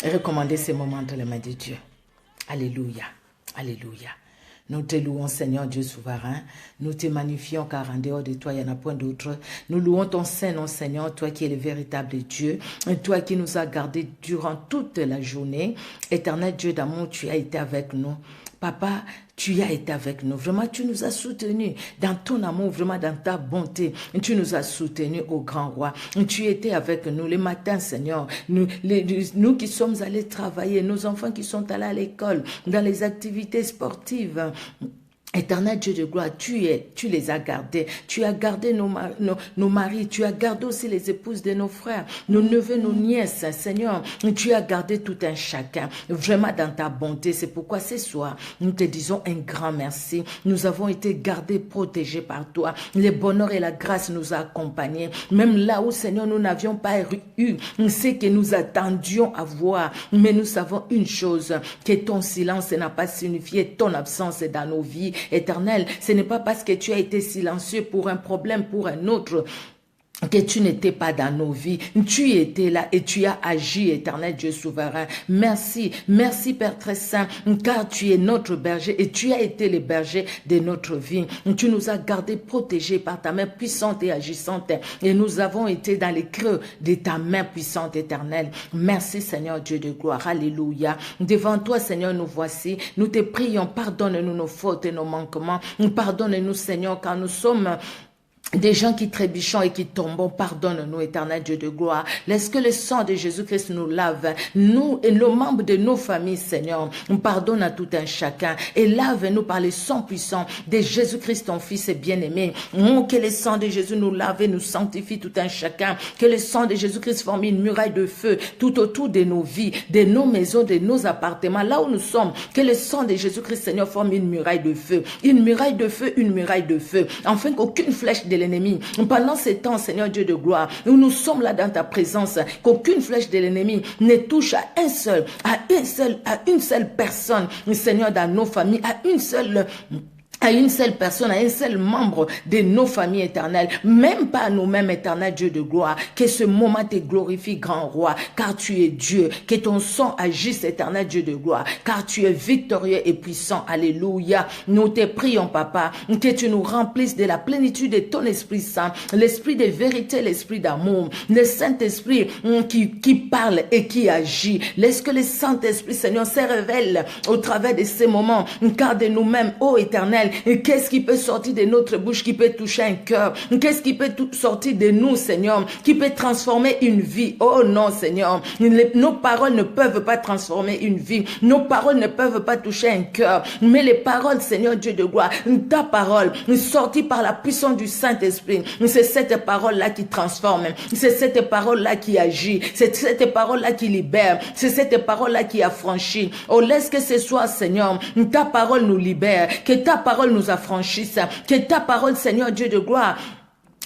Et recommander ces moments entre les mains de Dieu. Alléluia. Alléluia. Nous te louons, Seigneur Dieu souverain. Nous te magnifions car en dehors de toi, il n'y en a point d'autre. Nous louons ton Saint-Nom, Seigneur, toi qui es le véritable Dieu, toi qui nous as gardés durant toute la journée. Éternel Dieu d'amour, tu as été avec nous. Papa, tu as été avec nous. Vraiment, tu nous as soutenus dans ton amour, vraiment dans ta bonté. Tu nous as soutenus, ô grand roi. Tu étais avec nous les matins, Seigneur. Nous qui sommes allés travailler, nos enfants qui sont allés à l'école, dans les activités sportives. Éternel Dieu de gloire, tu les as gardés. Tu as gardé nos maris. Tu as gardé aussi les épouses de nos frères, nos neveux, nos nièces. Seigneur, tu as gardé tout un chacun. Vraiment dans ta bonté. C'est pourquoi ce soir, nous te disons un grand merci. Nous avons été gardés, protégés par toi. Le bonheur et la grâce nous ont accompagnés. Même là où, Seigneur, nous n'avions pas eu ce que nous attendions à voir. Mais nous savons une chose, que ton silence n'a pas signifié ton absence dans nos vies. Éternel, ce n'est pas parce que tu as été silencieux pour un problème, pour un autre, que tu n'étais pas dans nos vies. Tu étais là et tu as agi, Éternel Dieu souverain. Merci, merci Père très saint, car tu es notre berger et tu as été le berger de notre vie. Tu nous as gardés protégés par ta main puissante et agissante et nous avons été dans les creux de ta main puissante, éternelle. Merci Seigneur Dieu de gloire. Alléluia. Devant toi, Seigneur, nous voici. Nous te prions, pardonne-nous nos fautes et nos manquements. Pardonne-nous, Seigneur, car nous sommes des gens qui trébuchons et qui tombons, pardonne-nous, éternel Dieu de gloire. Laisse que le sang de Jésus-Christ nous lave, nous et nos membres de nos familles, Seigneur. Pardonne à tout un chacun et lave-nous par le sang puissant de Jésus-Christ, ton Fils bien-aimé. Que le sang de Jésus nous lave et nous sanctifie tout un chacun. Que le sang de Jésus-Christ forme une muraille de feu tout autour de nos vies, de nos maisons, de nos appartements, là où nous sommes. Que le sang de Jésus-Christ, Seigneur, forme une muraille de feu. Une muraille de feu, une muraille de feu. Afin qu'aucune flèche de l'ennemi, pendant ces temps, Seigneur Dieu de gloire, où nous sommes là dans ta présence, qu'aucune flèche de l'ennemi ne touche à une seule personne, Seigneur, dans nos familles, à une seule personne, à un seul membre de nos familles éternelles, même pas à nous-mêmes, éternel Dieu de gloire. Que ce moment te glorifie, grand roi, car tu es Dieu. Que ton sang agisse, éternel Dieu de gloire, car tu es victorieux et puissant. Alléluia. Nous te prions, Papa, que tu nous remplisses de la plénitude de ton Esprit Saint, l'Esprit de vérité, l'Esprit d'amour, le Saint-Esprit qui parle et qui agit. Laisse que le Saint-Esprit, Seigneur, se révèle au travers de ces moments, car de nous-mêmes, ô éternel, qu'est-ce qui peut sortir de notre bouche, qui peut toucher un cœur? Qu'est-ce qui peut sortir de nous, Seigneur, qui peut transformer une vie? Oh non, Seigneur, nos paroles ne peuvent pas transformer une vie. Nos paroles ne peuvent pas toucher un cœur. Mais les paroles, Seigneur Dieu de gloire, ta parole, sortie par la puissance du Saint-Esprit, c'est cette parole-là qui transforme. C'est cette parole-là qui agit. C'est cette parole-là qui libère. C'est cette parole-là qui affranchit. Oh, laisse que ce soit, Seigneur, ta parole nous libère. Que ta parole nous affranchisse, que ta parole, Seigneur Dieu de gloire,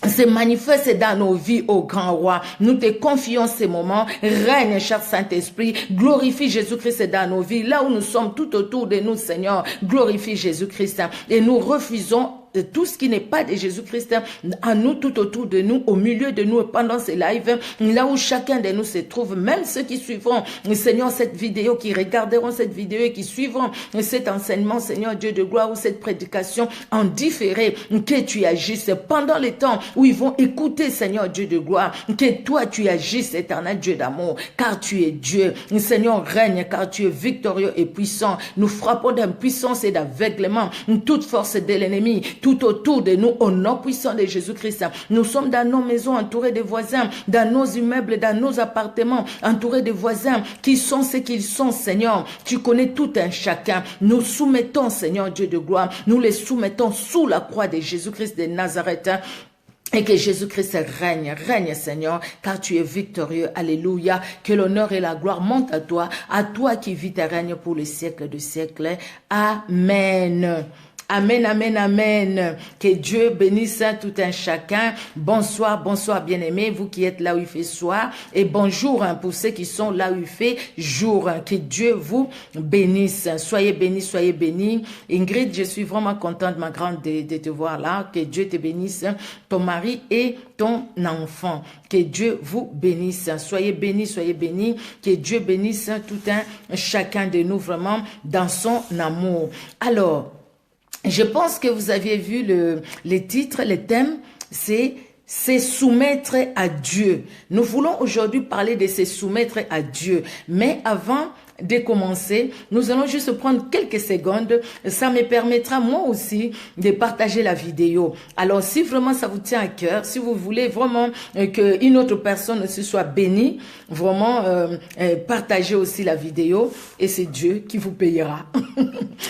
se manifeste dans nos vies, ô grand roi. Nous te confions ces moments. Règne, cher Saint-Esprit. Glorifie Jésus-Christ dans nos vies. Là où nous sommes tout autour de nous, Seigneur, glorifie Jésus-Christ. Et nous refusons de tout ce qui n'est pas de Jésus-Christ à nous, tout autour de nous, au milieu de nous, pendant ces lives, là où chacun de nous se trouve, même ceux qui suivront, Seigneur, cette vidéo, qui regarderont cette vidéo et qui suivront cet enseignement, Seigneur Dieu de gloire, ou cette prédication en différé, que tu agisses pendant les temps où ils vont écouter, Seigneur Dieu de gloire, que toi tu agisses, éternel Dieu d'amour, car tu es Dieu. Seigneur, règne, car tu es victorieux et puissant. Nous frappons d'impuissance et d'aveuglement toute force de l'ennemi, tout autour de nous, au nom puissant de Jésus-Christ. Nous sommes dans nos maisons, entourés de voisins, dans nos immeubles, dans nos appartements, entourés de voisins qui sont ce qu'ils sont, Seigneur. Tu connais tout un chacun. Nous soumettons, Seigneur Dieu de gloire, nous les soumettons sous la croix de Jésus-Christ de Nazareth. Et que Jésus-Christ règne, règne Seigneur, car tu es victorieux. Alléluia. Que l'honneur et la gloire montent à toi qui vis et règne pour les siècles de siècles. Amen. Amen, amen, amen. Que Dieu bénisse tout un chacun. Bonsoir, bonsoir bien-aimés, vous qui êtes là où il fait soir. Et bonjour pour ceux qui sont là où il fait jour. Que Dieu vous bénisse. Soyez bénis, soyez bénis. Ingrid, je suis vraiment contente, ma grande, de te voir là. Que Dieu te bénisse, ton mari et ton enfant. Que Dieu vous bénisse. Soyez bénis, soyez bénis. Que Dieu bénisse tout un chacun de nous vraiment dans son amour. Alors, je pense que vous aviez vu les titres, les thèmes, c'est soumettre à Dieu. Nous voulons aujourd'hui parler de se soumettre à Dieu. Mais avant de commencer, nous allons juste prendre quelques secondes. Ça me permettra moi aussi de partager la vidéo. Alors si vraiment ça vous tient à cœur, si vous voulez vraiment qu'une autre personne se soit bénie, vraiment partagez aussi la vidéo et c'est Dieu qui vous payera.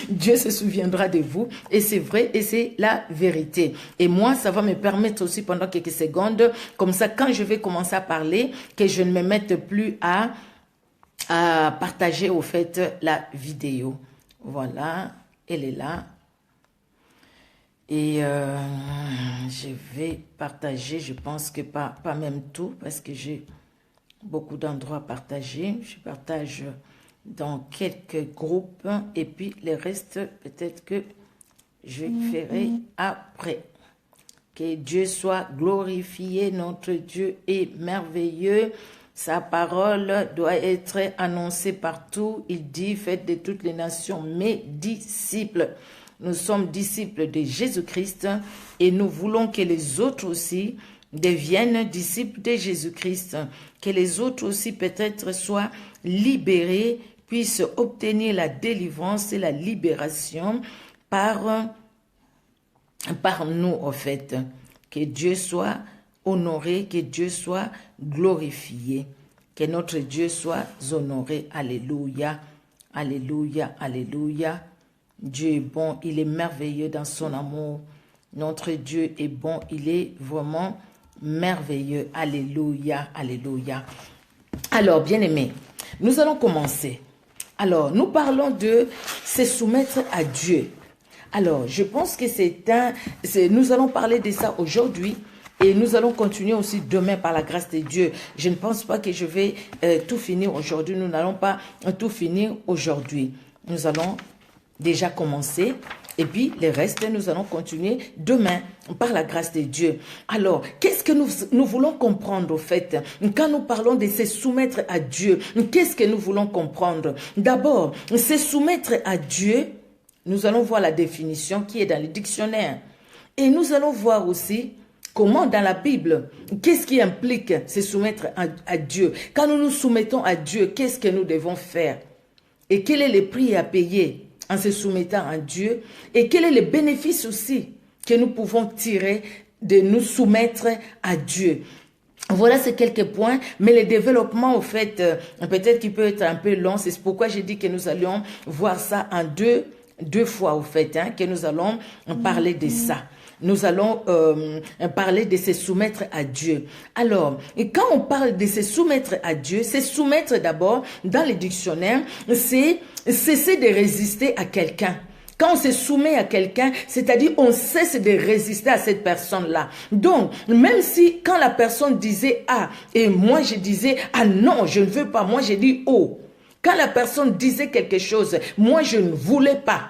Dieu se souviendra de vous et c'est vrai et c'est la vérité. Et moi, ça va me permettre aussi pendant quelques secondes, comme ça quand je vais commencer à parler, que je ne me mette plus à partager au fait la vidéo. Voilà, elle est là. Et je vais partager, je pense que pas même tout, parce que j'ai beaucoup d'endroits à partager. Je partage dans quelques groupes et puis le reste, peut-être que je ferai après. Que Dieu soit glorifié, notre Dieu est merveilleux. Sa parole doit être annoncée partout. Il dit, faites de toutes les nations mes disciples. Nous sommes disciples de Jésus-Christ et nous voulons que les autres aussi deviennent disciples de Jésus-Christ. Que les autres aussi peut-être soient libérés, puissent obtenir la délivrance et la libération par nous, en fait. Que Dieu soit honoré, que Dieu soit glorifié, que notre Dieu soit honoré. Alléluia, alléluia, alléluia. Dieu est bon, il est merveilleux dans son amour. Notre Dieu est bon, il est vraiment merveilleux. Alléluia, alléluia. Alors, bien-aimés, nous allons commencer. Alors, nous parlons de se soumettre à Dieu. Alors, je pense que nous allons parler de ça aujourd'hui et nous allons continuer aussi demain par la grâce de Dieu. Je ne pense pas que je vais tout finir aujourd'hui. Nous n'allons pas tout finir aujourd'hui. Nous allons déjà commencer et puis le reste, nous allons continuer demain par la grâce de Dieu. Alors, qu'est-ce que nous voulons comprendre au fait? Quand nous parlons de se soumettre à Dieu, qu'est-ce que nous voulons comprendre? D'abord, se soumettre à Dieu, nous allons voir la définition qui est dans le dictionnaire. Et nous allons voir aussi comment dans la Bible, qu'est-ce qui implique se soumettre à Dieu. Quand nous nous soumettons à Dieu, qu'est-ce que nous devons faire? Et quel est le prix à payer en se soumettant à Dieu? Et quel est le bénéfice aussi que nous pouvons tirer de nous soumettre à Dieu? Voilà ces quelques points, mais le développement, au fait, peut-être qu'il peut être un peu long. C'est pourquoi j'ai dit que nous allions voir ça en deux fois, au fait, que nous allons parler de ça. Nous allons parler de se soumettre à Dieu. Alors, et quand on parle de se soumettre à Dieu, se soumettre d'abord, dans le dictionnaire, c'est cesser de résister à quelqu'un. Quand on se soumet à quelqu'un, c'est-à-dire on cesse de résister à cette personne-là. Donc, même si quand la personne disait A et moi je disais ah non, je ne veux pas, moi j'ai dit oh. Quand la personne disait quelque chose, moi je ne voulais pas.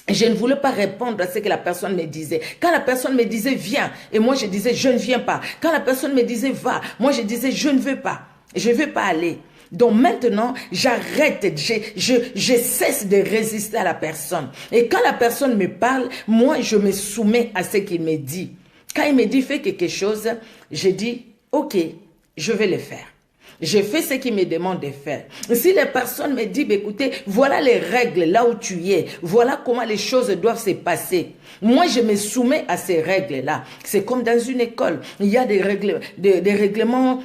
Je ne voulais pas répondre à ce que la personne me disait. Quand la personne me disait viens, et moi je disais je ne viens pas. Quand la personne me disait va, moi je disais je ne veux pas. Je ne veux pas aller. Donc maintenant, j'arrête, je cesse de résister à la personne. Et quand la personne me parle, moi je me soumets à ce qu'il me dit. Quand il me dit fais quelque chose, je dis ok, je vais le faire. Je fais ce qu'il me demande de faire. Si les personnes me disent, écoutez, voilà les règles là où tu es. Voilà comment les choses doivent se passer. Moi, je me soumets à ces règles-là. C'est comme dans une école. Il y a des règlements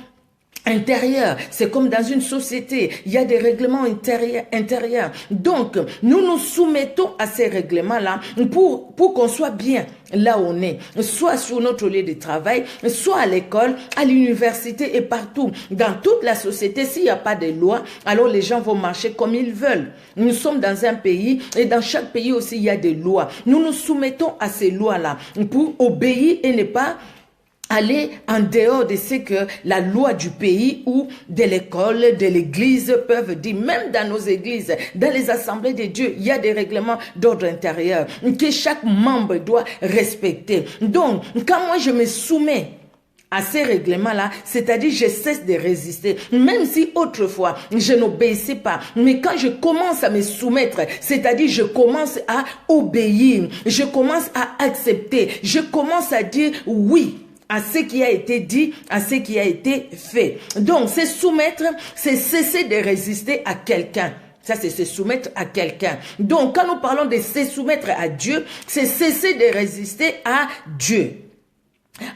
intérieur. C'est comme dans une société, il y a des règlements intérieurs. Donc, nous nous soumettons à ces règlements-là pour qu'on soit bien là où on est, soit sur notre lieu de travail, soit à l'école, à l'université et partout. Dans toute la société, s'il n'y a pas de loi, alors les gens vont marcher comme ils veulent. Nous sommes dans un pays et dans chaque pays aussi, il y a des lois. Nous nous soumettons à ces lois-là pour obéir et ne pas aller en dehors de ce que la loi du pays ou de l'école, de l'église peuvent dire. Même dans nos églises, dans les assemblées de Dieu, il y a des règlements d'ordre intérieur que chaque membre doit respecter. Donc, quand moi je me soumets à ces règlements-là, c'est-à-dire je cesse de résister, même si autrefois je n'obéissais pas, mais quand je commence à me soumettre, c'est-à-dire je commence à obéir, je commence à accepter, je commence à dire oui à ce qui a été dit, à ce qui a été fait. Donc, se soumettre, c'est cesser de résister à quelqu'un. Ça, c'est se soumettre à quelqu'un. Donc, quand nous parlons de se soumettre à Dieu, c'est cesser de résister à Dieu.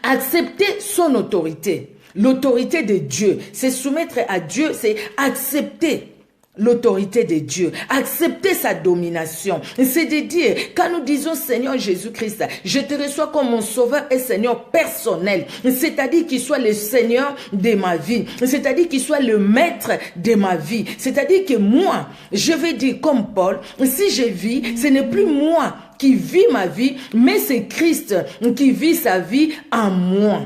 Accepter son autorité. L'autorité de Dieu. Se soumettre à Dieu, c'est accepter l'autorité de Dieu, accepter sa domination. C'est de dire, quand nous disons Seigneur Jésus-Christ, je te reçois comme mon sauveur et Seigneur personnel, c'est-à-dire qu'il soit le Seigneur de ma vie, c'est-à-dire qu'il soit le maître de ma vie, c'est-à-dire que moi, je vais dire comme Paul, si je vis, ce n'est plus moi qui vis ma vie, mais c'est Christ qui vit sa vie en moi.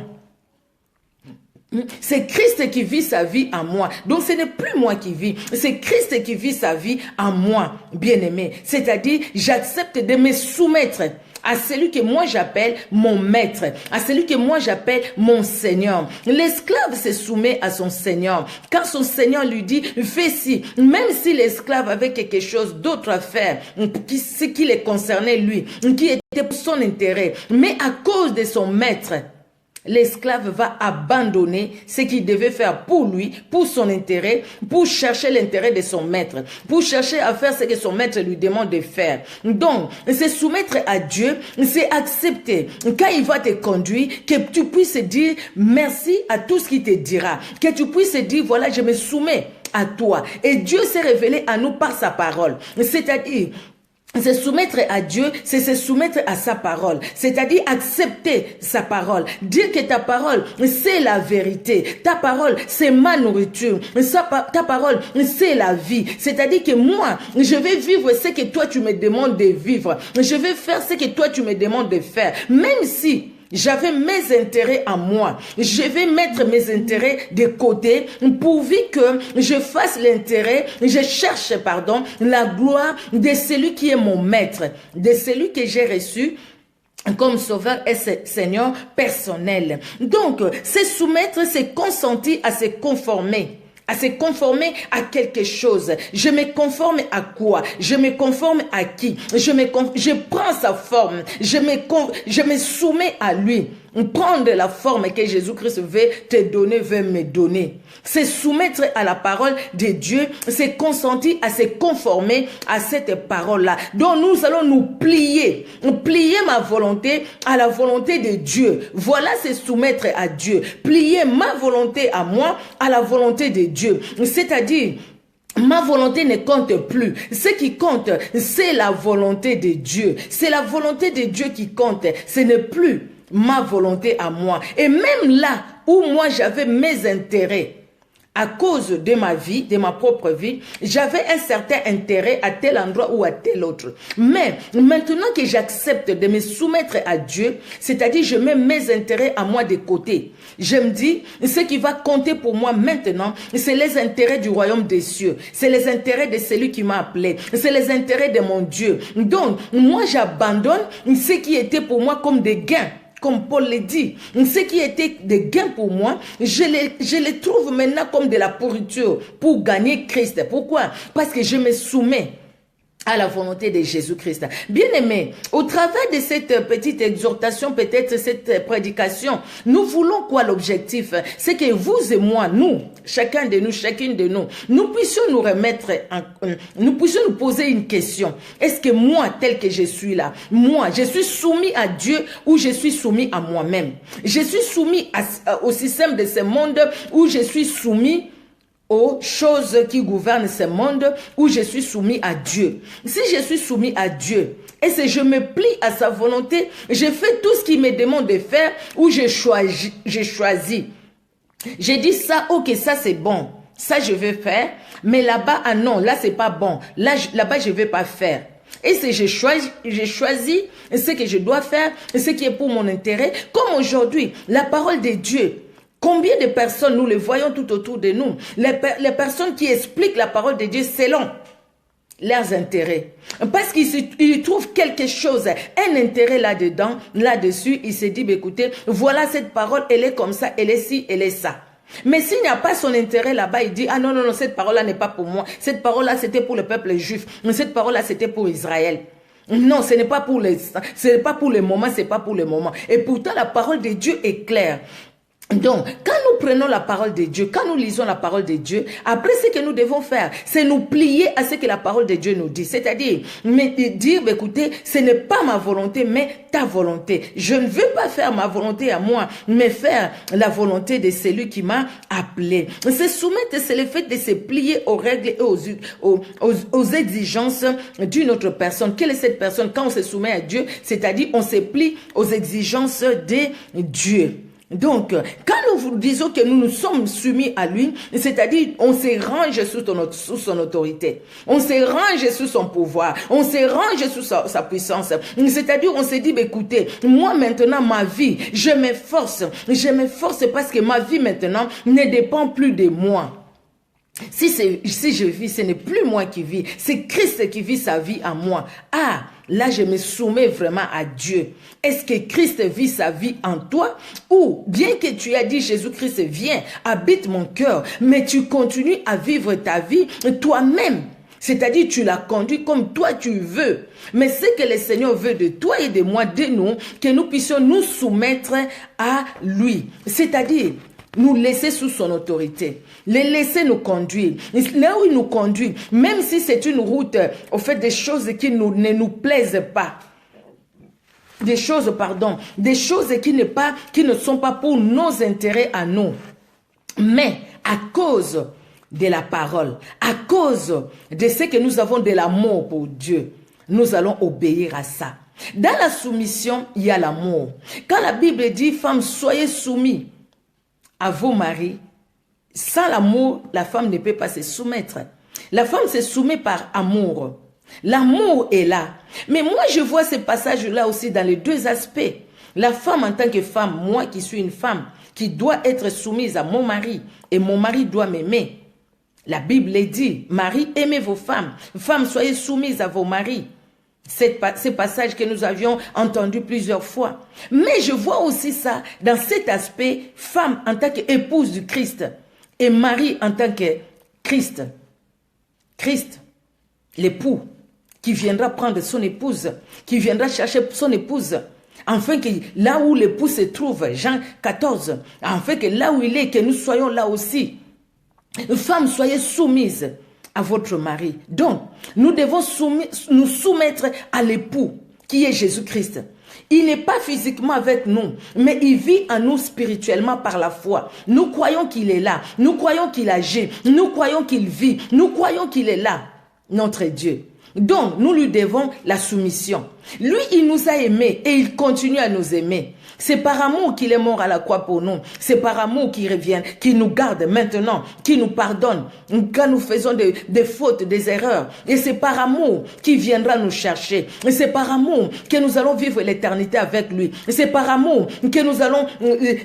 C'est Christ qui vit sa vie en moi. Donc ce n'est plus moi qui vis, c'est Christ qui vit sa vie en moi, bien-aimé. C'est-à-dire, j'accepte de me soumettre à celui que moi j'appelle mon maître, à celui que moi j'appelle mon Seigneur. L'esclave se soumet à son Seigneur. Quand son Seigneur lui dit, fais ci, même si l'esclave avait quelque chose d'autre à faire, ce qui le concernait lui, qui était pour son intérêt, mais à cause de son maître, l'esclave va abandonner ce qu'il devait faire pour lui, pour son intérêt, pour chercher l'intérêt de son maître, pour chercher à faire ce que son maître lui demande de faire. Donc, se soumettre à Dieu, c'est accepter quand il va te conduire, que tu puisses dire merci à tout ce qu'il te dira, que tu puisses dire voilà, je me soumets à toi. Et Dieu s'est révélé à nous par sa parole. C'est-à-dire, se soumettre à Dieu, c'est se soumettre à sa parole. C'est-à-dire accepter sa parole. Dire que ta parole, c'est la vérité. Ta parole, c'est ma nourriture. Ta parole, c'est la vie. C'est-à-dire que moi, je vais vivre ce que toi tu me demandes de vivre. Je vais faire ce que toi tu me demandes de faire. Même si j'avais mes intérêts à moi, je vais mettre mes intérêts de côté pourvu que je fasse l'intérêt, je cherche, la gloire de celui qui est mon maître, de celui que j'ai reçu comme sauveur et Seigneur personnel. Donc, se soumettre, c'est consentir à se conformer. À se conformer à quelque chose. Je me conforme à quoi? Je me conforme à qui? Je prends sa forme. Je me soumets à lui. Prendre la forme que Jésus-Christ veut te donner, veut me donner. C'est soumettre à la parole de Dieu, c'est consentir à se conformer à cette parole-là. Donc nous allons nous plier ma volonté à la volonté de Dieu. Voilà, c'est soumettre à Dieu. Plier ma volonté à moi à la volonté de Dieu. C'est-à-dire, ma volonté ne compte plus. Ce qui compte, c'est la volonté de Dieu. C'est la volonté de Dieu qui compte. Ce n'est plus ma volonté à moi. Et même là où moi j'avais mes intérêts, à cause de ma vie, de ma propre vie, j'avais un certain intérêt à tel endroit ou à tel autre. Mais maintenant que j'accepte de me soumettre à Dieu, c'est-à-dire je mets mes intérêts à moi de côté. Je me dis, ce qui va compter pour moi maintenant, c'est les intérêts du royaume des cieux. C'est les intérêts de celui qui m'a appelé. C'est les intérêts de mon Dieu. Donc, moi j'abandonne ce qui était pour moi comme des gains. Comme Paul le dit, ce qui était des gains pour moi, je les trouve maintenant comme de la pourriture pour gagner Christ. Pourquoi? Parce que je me soumets à la volonté de Jésus-Christ. Bien-aimés, au travers de cette petite exhortation, peut-être cette prédication, nous voulons quoi l'objectif? C'est que vous et moi, nous, chacun de nous, chacune de nous, nous puissions nous remettre, nous puissions nous poser une question. Est-ce que moi, tel que je suis là, moi, je suis soumis à Dieu ou je suis soumis à moi-même? Je suis soumis au système de ce monde ou je suis soumis aux choses qui gouvernent ce monde, où je suis soumis à Dieu. Si je suis soumis à Dieu, et si je me plie à sa volonté, je fais tout ce qu'il me demande de faire, ou j'ai choisi. J'ai dit ça, ok, ça c'est bon, ça je vais faire, mais là-bas, ah non, là c'est pas bon, là-bas je vais pas faire. Et si j'ai choisi ce que je dois faire, ce qui est pour mon intérêt, comme aujourd'hui, la parole de Dieu. Combien de personnes, nous les voyons tout autour de nous, les personnes qui expliquent la parole de Dieu selon leurs intérêts. Parce qu'ils trouvent quelque chose, un intérêt là-dedans, là-dessus, ils se disent, écoutez, voilà cette parole, elle est comme ça, elle est ci, elle est ça. Mais s'il n'y a pas son intérêt là-bas, il dit, ah non, non, non, cette parole-là n'est pas pour moi. Cette parole-là, c'était pour le peuple juif. Cette parole-là, c'était pour Israël. Non, ce n'est pas pour le moment, c'est pas pour le moment. Et pourtant, la parole de Dieu est claire. Donc, quand nous prenons la parole de Dieu, quand nous lisons la parole de Dieu, après ce que nous devons faire, c'est nous plier à ce que la parole de Dieu nous dit. C'est-à-dire, dire, écoutez, ce n'est pas ma volonté, mais ta volonté. Je ne veux pas faire ma volonté à moi, mais faire la volonté de celui qui m'a appelé. Se soumettre, c'est le fait de se plier aux règles et aux exigences d'une autre personne. Quelle est cette personne? Quand on se soumet à Dieu, c'est-à-dire, on se plie aux exigences de Dieu. Donc, quand nous disons que nous nous sommes soumis à lui, c'est-à-dire on se range sous son autorité, on se range sous son pouvoir, on se range sous sa puissance. C'est-à-dire on se dit, écoutez, moi maintenant ma vie, je m'efforce parce que ma vie maintenant ne dépend plus de moi. Si je vis, ce n'est plus moi qui vis, c'est Christ qui vit sa vie en moi. Ah, là je me soumets vraiment à Dieu. Est-ce que Christ vit sa vie en toi? Ou bien que tu as dit Jésus-Christ viens, habite mon cœur, mais tu continues à vivre ta vie toi-même. C'est-à-dire tu la conduis comme toi tu veux. Mais ce que le Seigneur veut de toi et de moi, de nous, que nous puissions nous soumettre à lui. C'est-à-dire nous laisser sous son autorité, les laisser nous conduire. Là où il nous conduit, même si c'est une route, au fait des choses qui ne nous plaisent pas, des choses qui ne sont pas pour nos intérêts à nous, mais à cause de la parole, à cause de ce que nous avons de l'amour pour Dieu, nous allons obéir à ça. Dans la soumission, il y a l'amour. Quand la Bible dit, femmes, soyez soumis à vos maris, sans l'amour, la femme ne peut pas se soumettre. La femme se soumet par amour. L'amour est là. Mais moi, je vois ce passage-là aussi dans les deux aspects. La femme en tant que femme, moi qui suis une femme, qui doit être soumise à mon mari, et mon mari doit m'aimer. La Bible dit, mari, aimez vos femmes. Femmes, soyez soumises à vos maris. Ce passage que nous avions entendu plusieurs fois. Mais je vois aussi ça dans cet aspect, femme en tant qu'épouse du Christ et mari en tant que Christ. Christ, l'époux, qui viendra prendre son épouse, qui viendra chercher son épouse, afin que là où l'époux se trouve, Jean 14, afin que là où il est, que nous soyons là aussi. Femmes, soyez soumises à votre mari. Donc, nous devons nous soumettre à l'époux qui est Jésus-Christ. Il n'est pas physiquement avec nous, mais il vit en nous spirituellement par la foi. Nous croyons qu'il est là, nous croyons qu'il agit, nous croyons qu'il vit, nous croyons qu'il est là, notre Dieu. Donc, nous lui devons la soumission. Lui, il nous a aimés et il continue à nous aimer. C'est par amour qu'il est mort à la croix pour nous. C'est par amour qu'il revient, qu'il nous garde maintenant, qu'il nous pardonne quand nous faisons des fautes, des erreurs. Et c'est par amour qu'il viendra nous chercher. Et c'est par amour que nous allons vivre l'éternité avec lui. Et c'est par amour que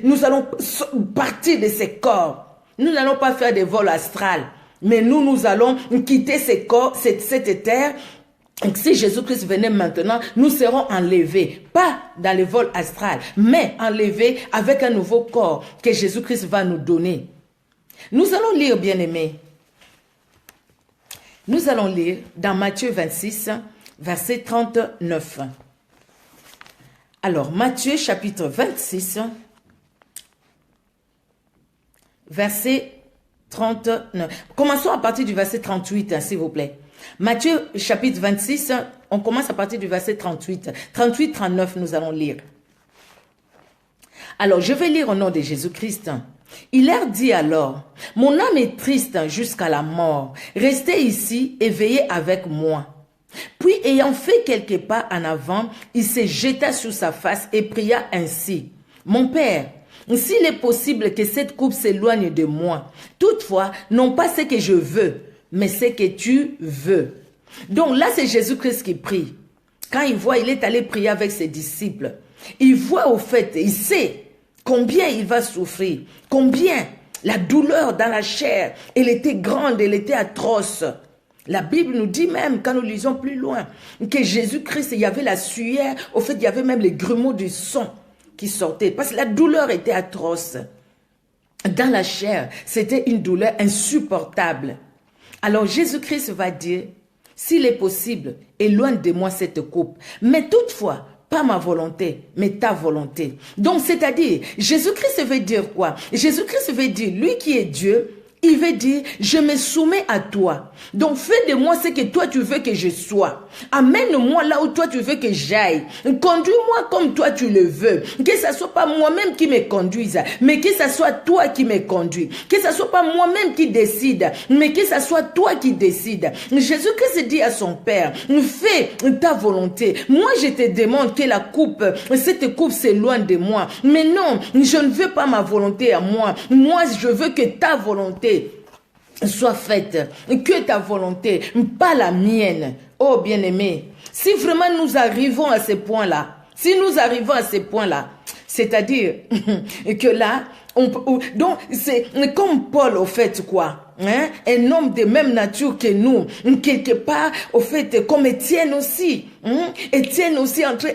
nous allons partir de ces corps. Nous n'allons pas faire des vols astrales. Mais nous allons quitter ces corps, cette terre. Si Jésus-Christ venait maintenant, nous serons enlevés, pas dans le vol astral, mais enlevés avec un nouveau corps que Jésus-Christ va nous donner. Nous allons lire, bien-aimés, Nous allons lire dans Matthieu 26, verset 39. Alors, Matthieu chapitre 26, verset 39. Commençons à partir du verset 38, s'il vous plaît. Matthieu chapitre 26, on commence à partir du verset 38. 38-39, nous allons lire. Alors, je vais lire au nom de Jésus-Christ. Il leur dit alors, « Mon âme est triste jusqu'à la mort. Restez ici et veillez avec moi. » Puis, ayant fait quelques pas en avant, il se jeta sur sa face et pria ainsi, « Mon Père, s'il est possible que cette coupe s'éloigne de moi, toutefois, non pas ce que je veux, mais ce que tu veux. » Donc là, c'est Jésus-Christ qui prie. Quand il voit, il est allé prier avec ses disciples. Il voit au fait, il sait combien il va souffrir, combien la douleur dans la chair, elle était grande, elle était atroce. La Bible nous dit même, quand nous lisons plus loin, que Jésus-Christ, il y avait la sueur, au fait, il y avait même les grumeaux du sang qui sortaient, parce que la douleur était atroce. Dans la chair, c'était une douleur insupportable. Alors Jésus-Christ va dire, s'il est possible, éloigne de moi cette coupe. Mais toutefois, pas ma volonté, mais ta volonté. Donc, c'est-à-dire, Jésus-Christ veut dire quoi? Jésus-Christ veut dire, lui qui est Dieu, il veut dire, je me soumets à toi. Donc, fais de moi ce que toi tu veux que je sois. Amène-moi là où toi tu veux que j'aille. Conduis-moi comme toi tu le veux. Que ce soit pas moi-même qui me conduise, mais que ce soit toi qui me conduis. Que ce soit pas moi-même qui décide, mais que ce soit toi qui décide. Jésus-Christ dit à son Père, fais ta volonté. Moi, je te demande que la coupe, cette coupe s'éloigne de moi. Mais non, je ne veux pas ma volonté à moi. Moi, je veux que ta volonté soit faite, que ta volonté, pas la mienne. Oh bien-aimé, si vraiment nous arrivons à ce point-là, c'est-à-dire que là, donc c'est comme Paul au fait quoi, hein? Un homme de même nature que nous, quelque part au fait comme Étienne aussi. Étienne aussi en train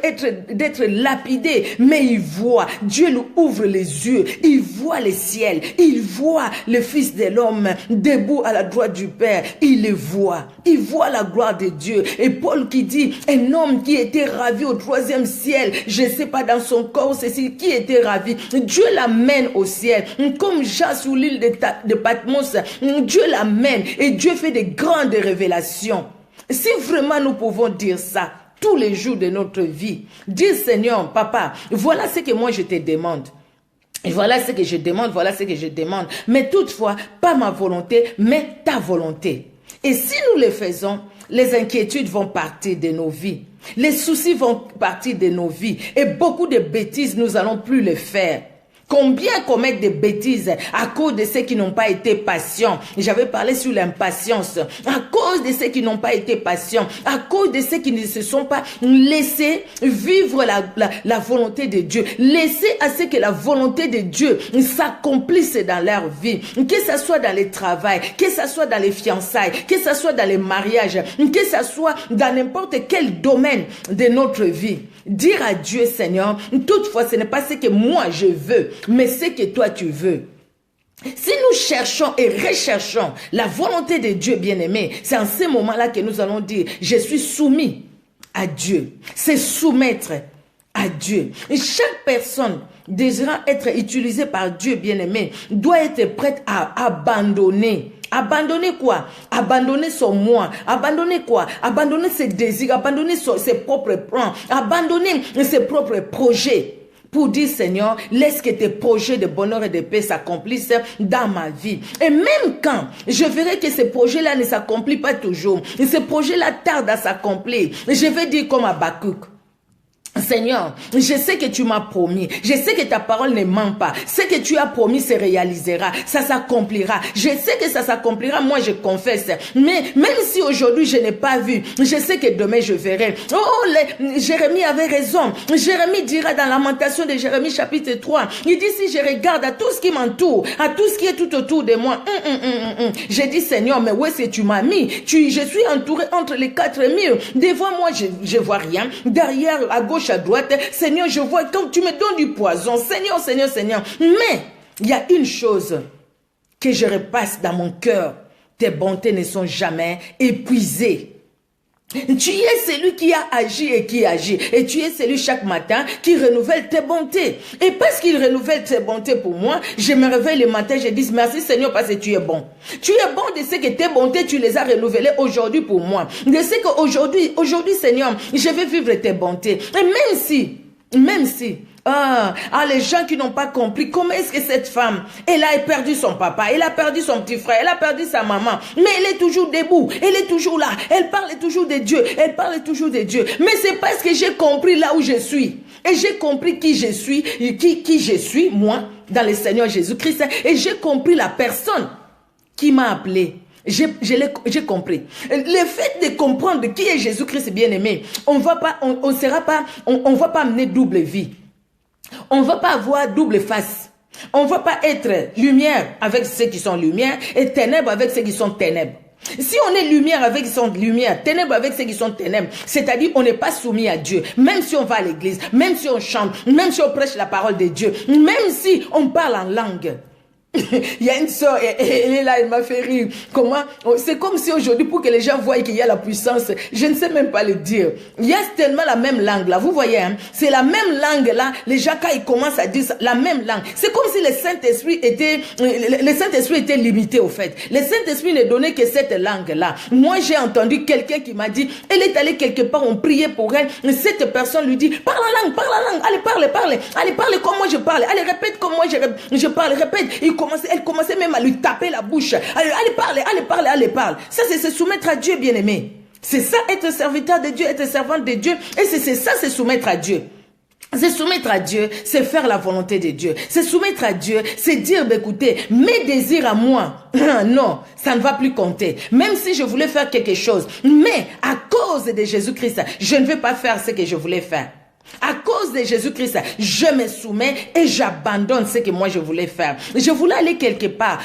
d'être lapidé, mais il voit, Dieu lui ouvre les yeux, il voit le ciel, il voit le Fils de l'homme debout à la droite du Père, il le voit, il voit la gloire de Dieu. Et Paul qui dit, un homme qui était ravi au 3e ciel, je ne sais pas dans son corps ceci, qui était ravi, Dieu l'amène au ciel, comme Jean sur l'île de Patmos, Dieu l'amène et Dieu fait de grandes révélations. Si vraiment nous pouvons dire ça tous les jours de notre vie, dire Seigneur, Papa, voilà ce que moi je te demande. Voilà ce que je demande, voilà ce que je demande. Mais toutefois, pas ma volonté, mais ta volonté. Et si nous le faisons, les inquiétudes vont partir de nos vies. Les soucis vont partir de nos vies. Et beaucoup de bêtises, nous n'allons plus les faire. Combien commettent des bêtises à cause de ceux qui n'ont pas été patients? J'avais parlé sur l'impatience. À cause de ceux qui n'ont pas été patients, à cause de ceux qui ne se sont pas laissés vivre la volonté de Dieu. Laissez à ce que la volonté de Dieu s'accomplisse dans leur vie. Que ce soit dans le travail, que ce soit dans les fiançailles, que ce soit dans les mariages, que ce soit dans n'importe quel domaine de notre vie. Dire à Dieu, Seigneur, toutefois ce n'est pas ce que moi je veux, mais ce que toi tu veux. Si nous cherchons et recherchons la volonté de Dieu bien-aimé, c'est en ce moment-là que nous allons dire, je suis soumis à Dieu. C'est soumettre à Dieu. Et chaque personne désirant être utilisée par Dieu bien-aimé doit être prête à abandonner. Abandonner quoi? Abandonner son moi. Abandonner quoi? Abandonner ses désirs. Abandonner ses propres plans. Abandonner ses propres projets. Pour dire, Seigneur, laisse que tes projets de bonheur et de paix s'accomplissent dans ma vie. Et même quand je verrai que ces projets-là ne s'accomplissent pas toujours, et ces projets-là tardent à s'accomplir, je vais dire comme Habakkuk, Seigneur, je sais que tu m'as promis, je sais que ta parole ne ment pas, ce que tu as promis se réalisera, ça s'accomplira, je sais que ça s'accomplira, moi je confesse, mais même si aujourd'hui je n'ai pas vu, je sais que demain je verrai. Oh, Jérémie avait raison, Jérémie dira dans Lamentation de Jérémie chapitre 3, il dit si je regarde à tout ce qui m'entoure, à tout ce qui est tout autour de moi, j'ai dit Seigneur, mais où est-ce que tu m'as mis? Je suis entouré entre les 4 murs, devant moi je vois rien, derrière à gauche à droite, Seigneur, je vois quand tu me donnes du poison, Seigneur, Seigneur, Seigneur. Mais il y a une chose que je repasse dans mon cœur tes bontés ne sont jamais épuisées. Tu es celui qui a agi et qui agit. Et tu es celui chaque matin qui renouvelle tes bontés. Et parce qu'il renouvelle tes bontés pour moi, je me réveille le matin, je dis merci Seigneur parce que tu es bon. Tu es bon de ce que tes bontés, tu les as renouvelées aujourd'hui pour moi. De ce qu'aujourd'hui, Seigneur, je vais vivre tes bontés. Et même si, les gens qui n'ont pas compris comment est-ce que cette femme, elle a perdu son papa, elle a perdu son petit frère, elle a perdu sa maman, mais elle est toujours debout, elle est toujours là, elle parle toujours de Dieu, elle parle toujours de Dieu. Mais c'est parce que j'ai compris là où je suis, et j'ai compris qui je suis, qui je suis, moi, dans le Seigneur Jésus-Christ, et j'ai compris la personne qui m'a appelé. J'ai compris. Le fait de comprendre qui est Jésus-Christ bien-aimé, on va pas mener double vie. On ne va pas avoir double face. On ne va pas être lumière avec ceux qui sont lumière et ténèbres avec ceux qui sont ténèbres. Si on est lumière avec ceux qui sont lumière, ténèbres avec ceux qui sont ténèbres, c'est-à-dire on n'est pas soumis à Dieu, même si on va à l'église, même si on chante, même si on prêche la parole de Dieu, même si on parle en langue. Il y a une soeur, elle est là, elle m'a fait rire. Comment? C'est comme si aujourd'hui, pour que les gens voient qu'il y a la puissance, je ne sais même pas le dire. Il y a tellement la même langue là, vous voyez, hein? C'est la même langue là, les gens quand ils commencent à dire ça, la même langue. C'est comme si le Saint-Esprit était limité au fait. Le Saint-Esprit ne donnait que cette langue là. Moi j'ai entendu quelqu'un qui m'a dit, elle est allée quelque part, on priait pour elle. Cette personne lui dit, parle la langue, allez parle comme moi je parle, allez répète comme moi je parle, répète. Elle commençait même à lui taper la bouche. Allez, parle. Ça, c'est se soumettre à Dieu, bien-aimé. C'est ça, être serviteur de Dieu, être servante de Dieu. Et c'est ça, se soumettre à Dieu. Se soumettre à Dieu, c'est faire la volonté de Dieu. Se soumettre à Dieu, c'est dire, écoutez, mes désirs à moi, non, ça ne va plus compter. Même si je voulais faire quelque chose, mais à cause de Jésus-Christ, je ne vais pas faire ce que je voulais faire. À cause de Jésus-Christ, je me soumets et j'abandonne ce que moi je voulais faire. Je voulais aller quelque part.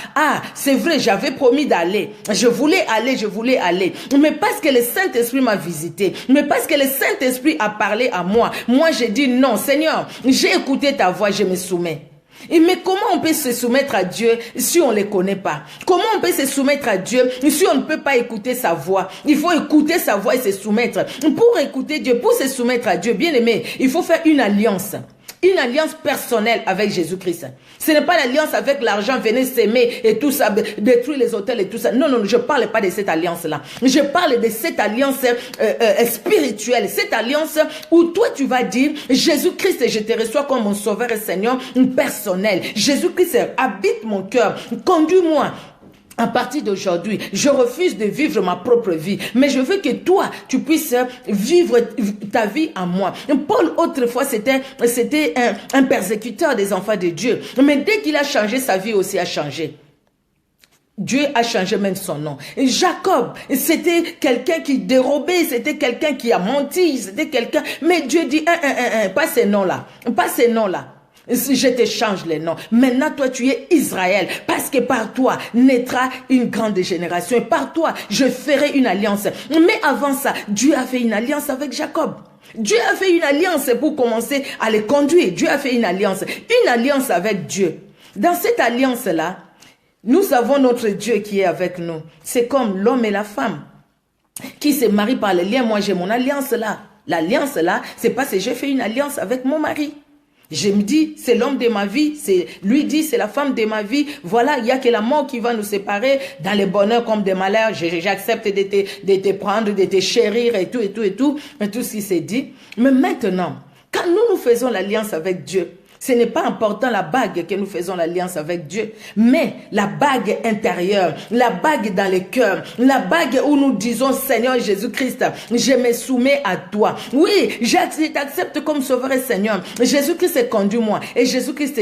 C'est vrai, j'avais promis d'aller. Je voulais aller. Mais parce que le Saint-Esprit m'a visité, mais parce que le Saint-Esprit a parlé à moi, moi j'ai dit non, Seigneur, j'ai écouté ta voix, je me soumets. Mais comment on peut se soumettre à Dieu si on ne le connaît pas? Comment on peut se soumettre à Dieu si on ne peut pas écouter sa voix? Il faut écouter sa voix et se soumettre. Pour écouter Dieu, pour se soumettre à Dieu, bien aimé, il faut faire une alliance. Une alliance personnelle avec Jésus-Christ. Ce n'est pas l'alliance avec l'argent, venez s'aimer et tout ça, détruire les hôtels et tout ça. Non, je ne parle pas de cette alliance-là. Je parle de cette alliance spirituelle. Cette alliance où toi tu vas dire, Jésus-Christ, je te reçois comme mon sauveur et Seigneur personnel. Jésus-Christ habite mon cœur. Conduis-moi. À partir d'aujourd'hui, je refuse de vivre ma propre vie, mais je veux que toi, tu puisses vivre ta vie en moi. Paul, autrefois, c'était un persécuteur des enfants de Dieu, mais dès qu'il a changé, sa vie aussi a changé. Dieu a changé même son nom. Jacob, c'était quelqu'un qui dérobait, c'était quelqu'un qui a menti, c'était quelqu'un, mais Dieu dit, pas ces noms-là, pas ces noms-là. Je te change les noms. Maintenant, toi, tu es Israël. Parce que par toi naîtra une grande génération. Et par toi, je ferai une alliance. Mais avant ça, Dieu a fait une alliance avec Jacob. Dieu a fait une alliance pour commencer à les conduire. Dieu a fait une alliance avec Dieu. Dans cette alliance-là, nous avons notre Dieu qui est avec nous. C'est comme l'homme et la femme qui se marient par les liens. Moi, j'ai mon alliance là. L'alliance là, c'est parce que j'ai fait une alliance avec mon mari. Je me dis, c'est l'homme de ma vie, lui dit, c'est la femme de ma vie. Voilà, il n'y a que la mort qui va nous séparer dans les bonheurs comme des malheurs. J'accepte de te prendre, de te chérir et tout ce qui s'est dit. Mais maintenant, quand nous faisons l'alliance avec Dieu, ce n'est pas important la bague que nous faisons l'alliance avec Dieu, mais la bague intérieure, la bague dans le cœur, la bague où nous disons, Seigneur Jésus-Christ, je me soumets à toi. Oui, je t'accepte comme sauveur et Seigneur. Jésus-Christ conduit-moi. Et Jésus-Christ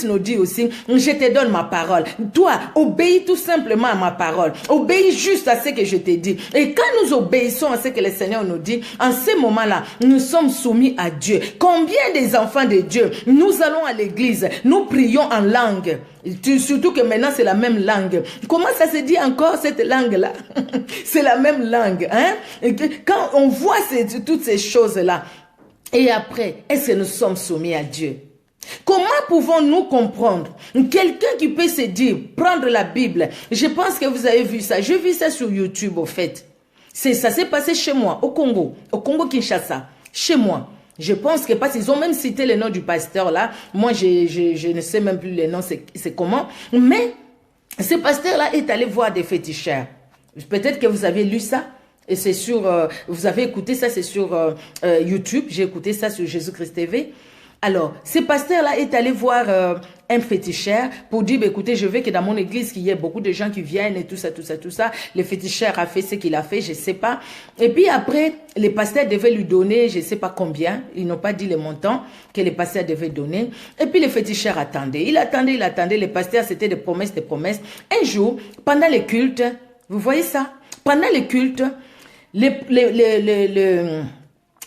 nous dit aussi, je te donne ma parole. Toi, obéis tout simplement à ma parole. Obéis juste à ce que je te dis. Et quand nous obéissons à ce que le Seigneur nous dit, en ce moment-là, nous sommes soumis à Dieu. Combien des enfants de Dieu, nous allons à l'église, nous prions en langue, surtout que maintenant c'est la même langue. Comment ça se dit encore cette langue-là? C'est la même langue, hein? Et quand on voit toutes ces choses-là, et après, est-ce que nous sommes soumis à Dieu? Comment pouvons-nous comprendre quelqu'un qui peut se dire, prendre la Bible? Je pense que vous avez vu ça. J'ai vu ça sur YouTube, au fait. Ça s'est passé chez moi, au Congo Kinshasa, chez moi. Je pense que parce qu'ils ont même cité le nom du pasteur là. Moi, je ne sais même plus le nom, c'est comment. Mais ce pasteur-là est allé voir des féticheurs. Peut-être que vous avez lu ça. Et c'est sur, vous avez écouté ça, c'est sur YouTube. J'ai écouté ça sur Jésus-Christ TV. Alors, ce pasteur-là est allé voir un féticheur pour dire, bah, écoutez, je veux que dans mon église, qu'il y ait beaucoup de gens qui viennent et tout ça, tout ça, tout ça. Le féticheur a fait ce qu'il a fait, je ne sais pas. Et puis après, les pasteurs devaient lui donner, je ne sais pas combien, ils n'ont pas dit le montant que les pasteurs devaient donner. Et puis le féticheur attendait. Il attendait, les pasteurs, c'était des promesses, des promesses. Un jour, pendant les cultes, vous voyez ça? Pendant les cultes,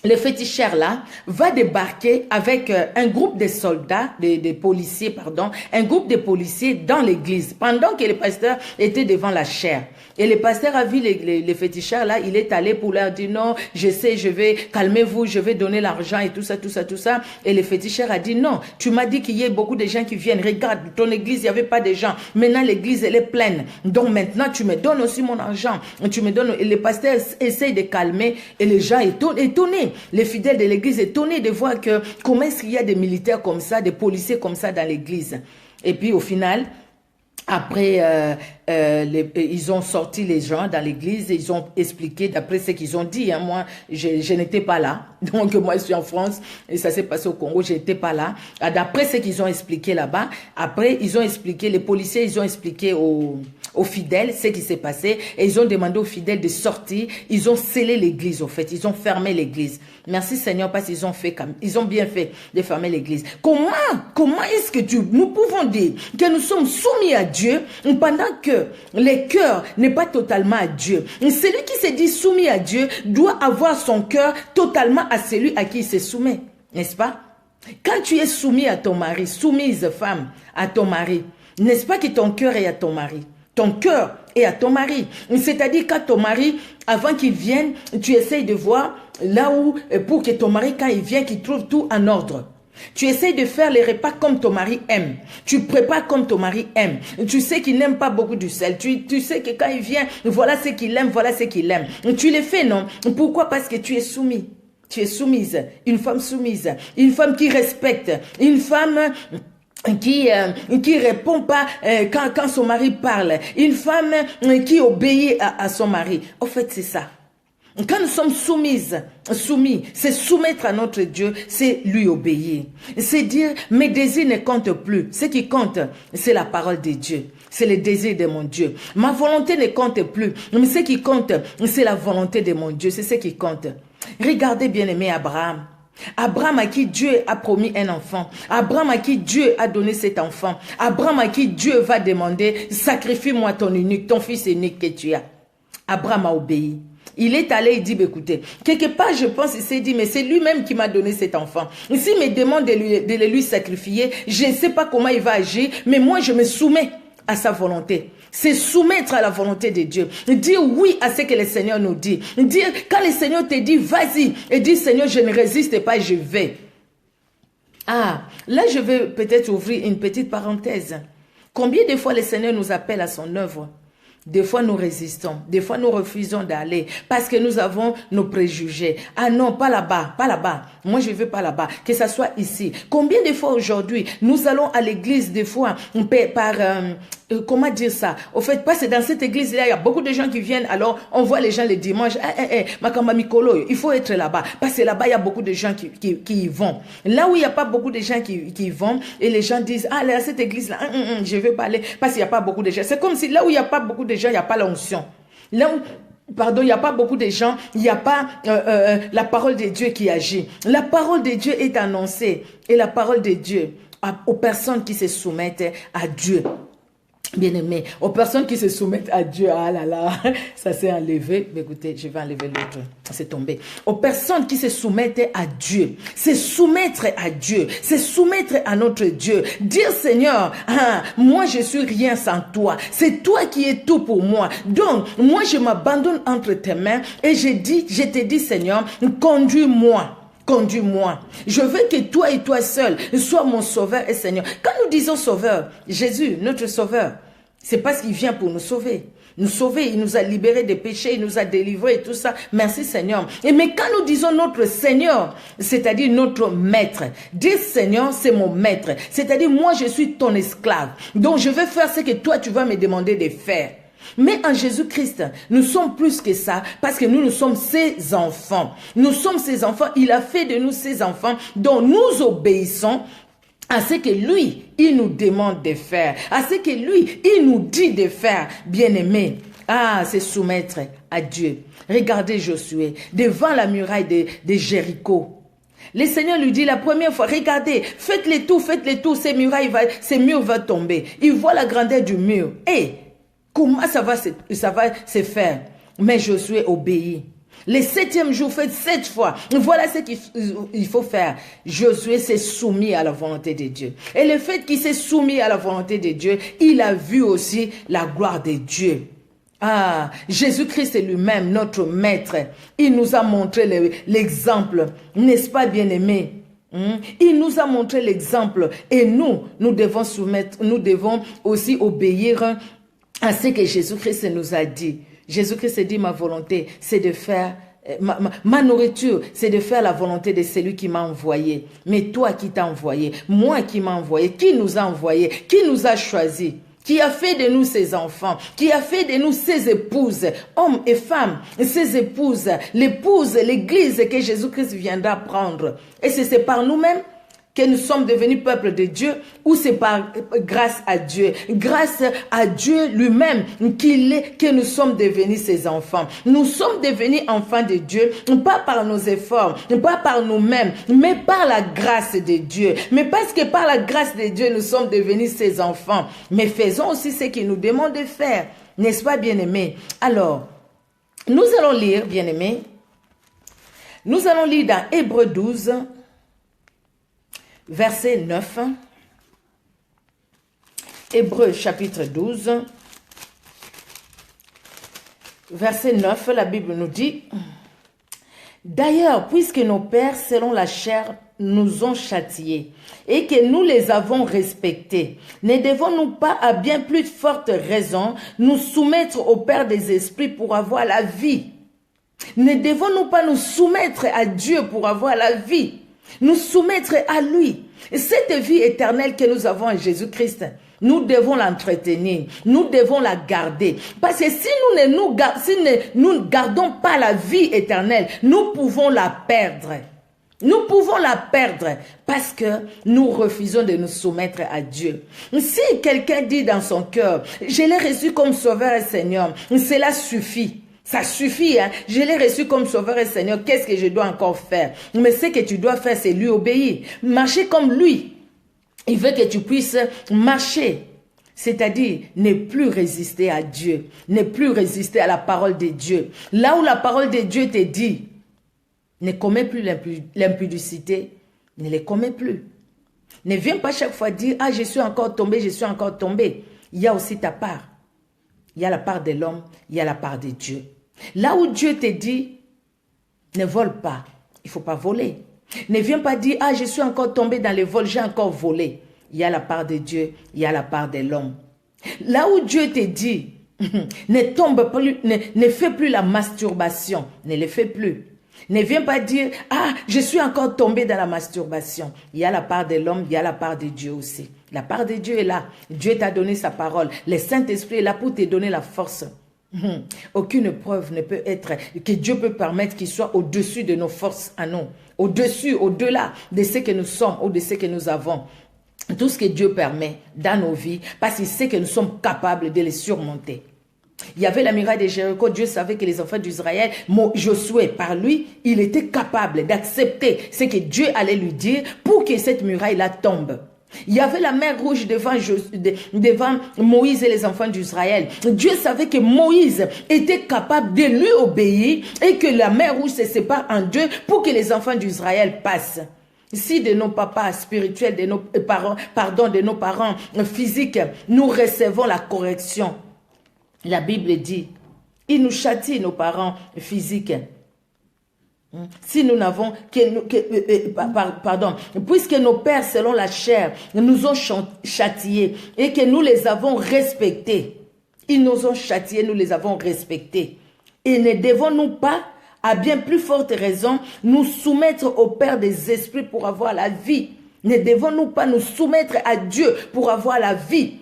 le féticheur là va débarquer avec un groupe de soldats, de policiers, pardon, un groupe de policiers dans l'église, pendant que le pasteur était devant la chaire. Et le pasteur a vu les féticheurs là, il est allé pour leur dire non, je sais, je vais, calmez-vous, je vais donner l'argent et tout ça, tout ça, tout ça. Et le féticheur a dit non, tu m'as dit qu'il y ait beaucoup de gens qui viennent, regarde, ton église, il n'y avait pas de gens. Maintenant, l'église, elle est pleine. Donc maintenant, tu me donnes aussi mon argent. Tu me donnes, et le pasteur essaye de calmer et les gens étonnés. Les fidèles de l'église étonnés de voir que comment est-ce qu'il y a des militaires comme ça, des policiers comme ça dans l'église. Et puis au final, après, ils ont sorti les gens dans l'église, ils ont expliqué d'après ce qu'ils ont dit. Hein, moi, je n'étais pas là. Donc, moi, je suis en France et ça s'est passé au Congo, je n'étais pas là. D'après ce qu'ils ont expliqué là-bas, après, ils ont expliqué, les policiers, ils ont expliqué aux fidèles ce qui s'est passé et ils ont demandé aux fidèles de sortir. Ils ont scellé l'église, au fait. Ils ont fermé l'église. Merci Seigneur parce qu'ils ont ils ont bien fait de fermer l'église. Comment est-ce que nous pouvons dire que nous sommes soumis à Dieu pendant que le cœur n'est pas totalement à Dieu? Celui qui se dit soumis à Dieu doit avoir son cœur totalement à celui à qui il se soumet, n'est-ce pas? Quand tu es soumis à ton mari, soumise femme à ton mari, n'est-ce pas que ton cœur est à ton mari? Ton cœur est à ton mari. C'est-à-dire quand ton mari, avant qu'il vienne, tu essayes de voir là où, pour que ton mari, quand il vient, qu'il trouve tout en ordre. Tu essayes de faire les repas comme ton mari aime. Tu prépares comme ton mari aime. Tu sais qu'il n'aime pas beaucoup du sel. Tu sais que quand il vient, voilà ce qu'il aime, voilà ce qu'il aime. Tu le fais, non? Pourquoi? Parce que tu es soumis. Tu es soumise. Une femme soumise. Une femme qui respecte. Une femme qui répond pas quand son mari parle. Une femme qui obéit à son mari. En fait, c'est ça. Quand nous sommes soumis, c'est soumettre à notre Dieu, c'est lui obéir. C'est dire, mes désirs ne comptent plus. Ce qui compte, c'est la parole de Dieu. C'est le désir de mon Dieu. Ma volonté ne compte plus. Mais ce qui compte, c'est la volonté de mon Dieu. C'est ce qui compte. Regardez bien aimé Abraham. Abraham à qui Dieu a promis un enfant. Abraham à qui Dieu a donné cet enfant. Abraham à qui Dieu va demander, sacrifie-moi ton unique, ton fils unique que tu as. Abraham a obéi. Il est allé, il dit, écoutez, quelque part, je pense, il s'est dit, mais c'est lui-même qui m'a donné cet enfant. S'il me demande de le lui sacrifier, je ne sais pas comment il va agir, mais moi, je me soumets à sa volonté. C'est soumettre à la volonté de Dieu. Dire oui à ce que le Seigneur nous dit. Dire, quand le Seigneur te dit, vas-y, et dis, Seigneur, je ne résiste pas, je vais. Ah, là, je vais peut-être ouvrir une petite parenthèse. Combien de fois le Seigneur nous appelle à son œuvre? Des fois, nous résistons. Des fois, nous refusons d'aller parce que nous avons nos préjugés. Ah non, pas là-bas, pas là-bas. Moi, je ne veux pas là-bas. Que ça soit ici. Combien de fois aujourd'hui, nous allons à l'église, des fois, par... comment dire ça? Au fait, parce que dans cette église-là, il y a beaucoup de gens qui viennent. Alors, on voit les gens le dimanche. Makamba Mikolo, il faut être là-bas. Parce que là-bas, il y a beaucoup de gens qui y vont. Là où il n'y a pas beaucoup de gens qui y vont, et les gens disent, ah, là, cette église-là, je ne veux pas aller parce qu'il n'y a pas beaucoup de gens. C'est comme si là où il n'y a pas beaucoup de gens, il n'y a pas l'onction. Là où, pardon, il n'y a pas beaucoup de gens, il n'y a pas la parole de Dieu qui agit. La parole de Dieu est annoncée. Et la parole de Dieu aux personnes qui se soumettent à Dieu. Bien-aimé, aux personnes qui se soumettent à Dieu, ah là là, ça s'est enlevé, mais écoutez, je vais enlever l'autre, c'est tombé. Aux personnes qui se soumettent à Dieu, c'est soumettre à Dieu, c'est soumettre à notre Dieu, dire Seigneur, ah, moi je suis rien sans toi, c'est toi qui es tout pour moi, donc moi je m'abandonne entre tes mains et je te dis Seigneur, conduis-moi. Conduis-moi. Je veux que toi et toi seul sois mon sauveur et Seigneur. Quand nous disons sauveur, Jésus, notre sauveur, c'est parce qu'il vient pour nous sauver. Nous sauver, il nous a libérés des péchés, il nous a délivrés et tout ça. Merci Seigneur. Mais quand nous disons notre Seigneur, c'est-à-dire notre maître, dis Seigneur, c'est mon maître. C'est-à-dire moi je suis ton esclave. Donc je vais faire ce que toi tu vas me demander de faire. Mais en Jésus-Christ, nous sommes plus que ça parce que nous sommes ses enfants. Nous sommes ses enfants. Il a fait de nous ses enfants dont nous obéissons à ce que lui, il nous demande de faire. À ce que lui, il nous dit de faire. Bien-aimé, c'est soumettre à Dieu. Regardez Josué devant la muraille de Jéricho. Le Seigneur lui dit la première fois, regardez, faites-les tout, ces murs vont tomber. Il voit la grandeur du mur. Comment ça va se faire? Mais Josué obéit. Le 7e jour, faites 7 fois. Voilà ce qu'il faut faire. Josué s'est soumis à la volonté de Dieu. Et le fait qu'il s'est soumis à la volonté de Dieu, il a vu aussi la gloire de Dieu. Jésus-Christ est lui-même notre maître. Il nous a montré l'exemple. N'est-ce pas, bien-aimé? Il nous a montré l'exemple. Et nous devons soumettre, nous devons aussi obéir à ce que Jésus-Christ nous a dit. Jésus-Christ a dit, ma volonté, c'est de faire, ma nourriture, c'est de faire la volonté de celui qui m'a envoyé. Mais toi qui t'as envoyé, moi qui m'a envoyé, qui nous a envoyé, qui nous a choisi, qui a fait de nous ses enfants, qui a fait de nous ses épouses, hommes et femmes, ses épouses, l'épouse, l'église que Jésus-Christ viendra prendre. Et c'est par nous-mêmes que nous sommes devenus peuple de Dieu, ou c'est par grâce à Dieu lui-même que nous sommes devenus ses enfants. Nous sommes devenus enfants de Dieu, pas par nos efforts, pas par nous-mêmes, mais par la grâce de Dieu. Mais parce que par la grâce de Dieu, nous sommes devenus ses enfants. Mais faisons aussi ce qu'il nous demande de faire. N'est-ce pas, bien-aimés? Alors, nous allons lire, bien-aimés, nous allons lire dans Hébreux 12, verset 9, Hébreux chapitre 12, verset 9, la Bible nous dit, « D'ailleurs, puisque nos pères, selon la chair, nous ont châtiés et que nous les avons respectés, ne devons-nous pas à bien plus forte raison nous soumettre au Père des esprits pour avoir la vie? Ne devons-nous pas nous soumettre à Dieu pour avoir la vie? Nous soumettre à lui. Cette vie éternelle que nous avons en Jésus-Christ, nous devons l'entretenir, nous devons la garder. Parce que si nous ne gardons pas la vie éternelle, nous pouvons la perdre. Nous pouvons la perdre parce que nous refusons de nous soumettre à Dieu. Si quelqu'un dit dans son cœur, je l'ai reçu comme sauveur et Seigneur, cela suffit. Ça suffit, hein? Je l'ai reçu comme sauveur et Seigneur. Qu'est-ce que je dois encore faire? Mais ce que tu dois faire, c'est lui obéir. Marcher comme lui. Il veut que tu puisses marcher. C'est-à-dire, ne plus résister à Dieu. Ne plus résister à la parole de Dieu. Là où la parole de Dieu te dit, ne commets plus l'impudicité, ne les commets plus. Ne viens pas chaque fois dire, je suis encore tombé, je suis encore tombé. Il y a aussi ta part. Il y a la part de l'homme, il y a la part de Dieu. Là où Dieu te dit, ne vole pas, il ne faut pas voler. Ne viens pas dire, je suis encore tombé dans les vols, j'ai encore volé. Il y a la part de Dieu, il y a la part de l'homme. Là où Dieu te dit, ne tombe plus, ne fais plus la masturbation, ne le fais plus. Ne viens pas dire, je suis encore tombé dans la masturbation. Il y a la part de l'homme, il y a la part de Dieu aussi. La part de Dieu est là. Dieu t'a donné sa parole. Le Saint-Esprit est là pour te donner la force. Aucune preuve ne peut être, que Dieu peut permettre qu'il soit au-dessus de nos forces à nous. Au-dessus, au-delà de ce que nous sommes ou de ce que nous avons. Tout ce que Dieu permet dans nos vies, parce qu'il sait que nous sommes capables de les surmonter. Il y avait la muraille de Jéricho. Dieu savait que les enfants d'Israël, Josué, par lui, il était capable d'accepter ce que Dieu allait lui dire pour que cette muraille-là tombe. Il y avait la mer rouge devant Moïse et les enfants d'Israël. Dieu savait que Moïse était capable de lui obéir et que la mer rouge se sépare en deux pour que les enfants d'Israël passent. Si de nos papas spirituels, de nos parents physiques, nous recevons la correction, la Bible dit, il nous châtie, nos parents physiques. Si nous n'avons pardon, puisque nos pères selon la chair nous ont châtiés et que nous les avons respectés, ils nous ont châtiés, nous les avons respectés. Et ne devons-nous pas, à bien plus forte raison, nous soumettre au Père des esprits pour avoir la vie? Ne devons-nous pas nous soumettre à Dieu pour avoir la vie?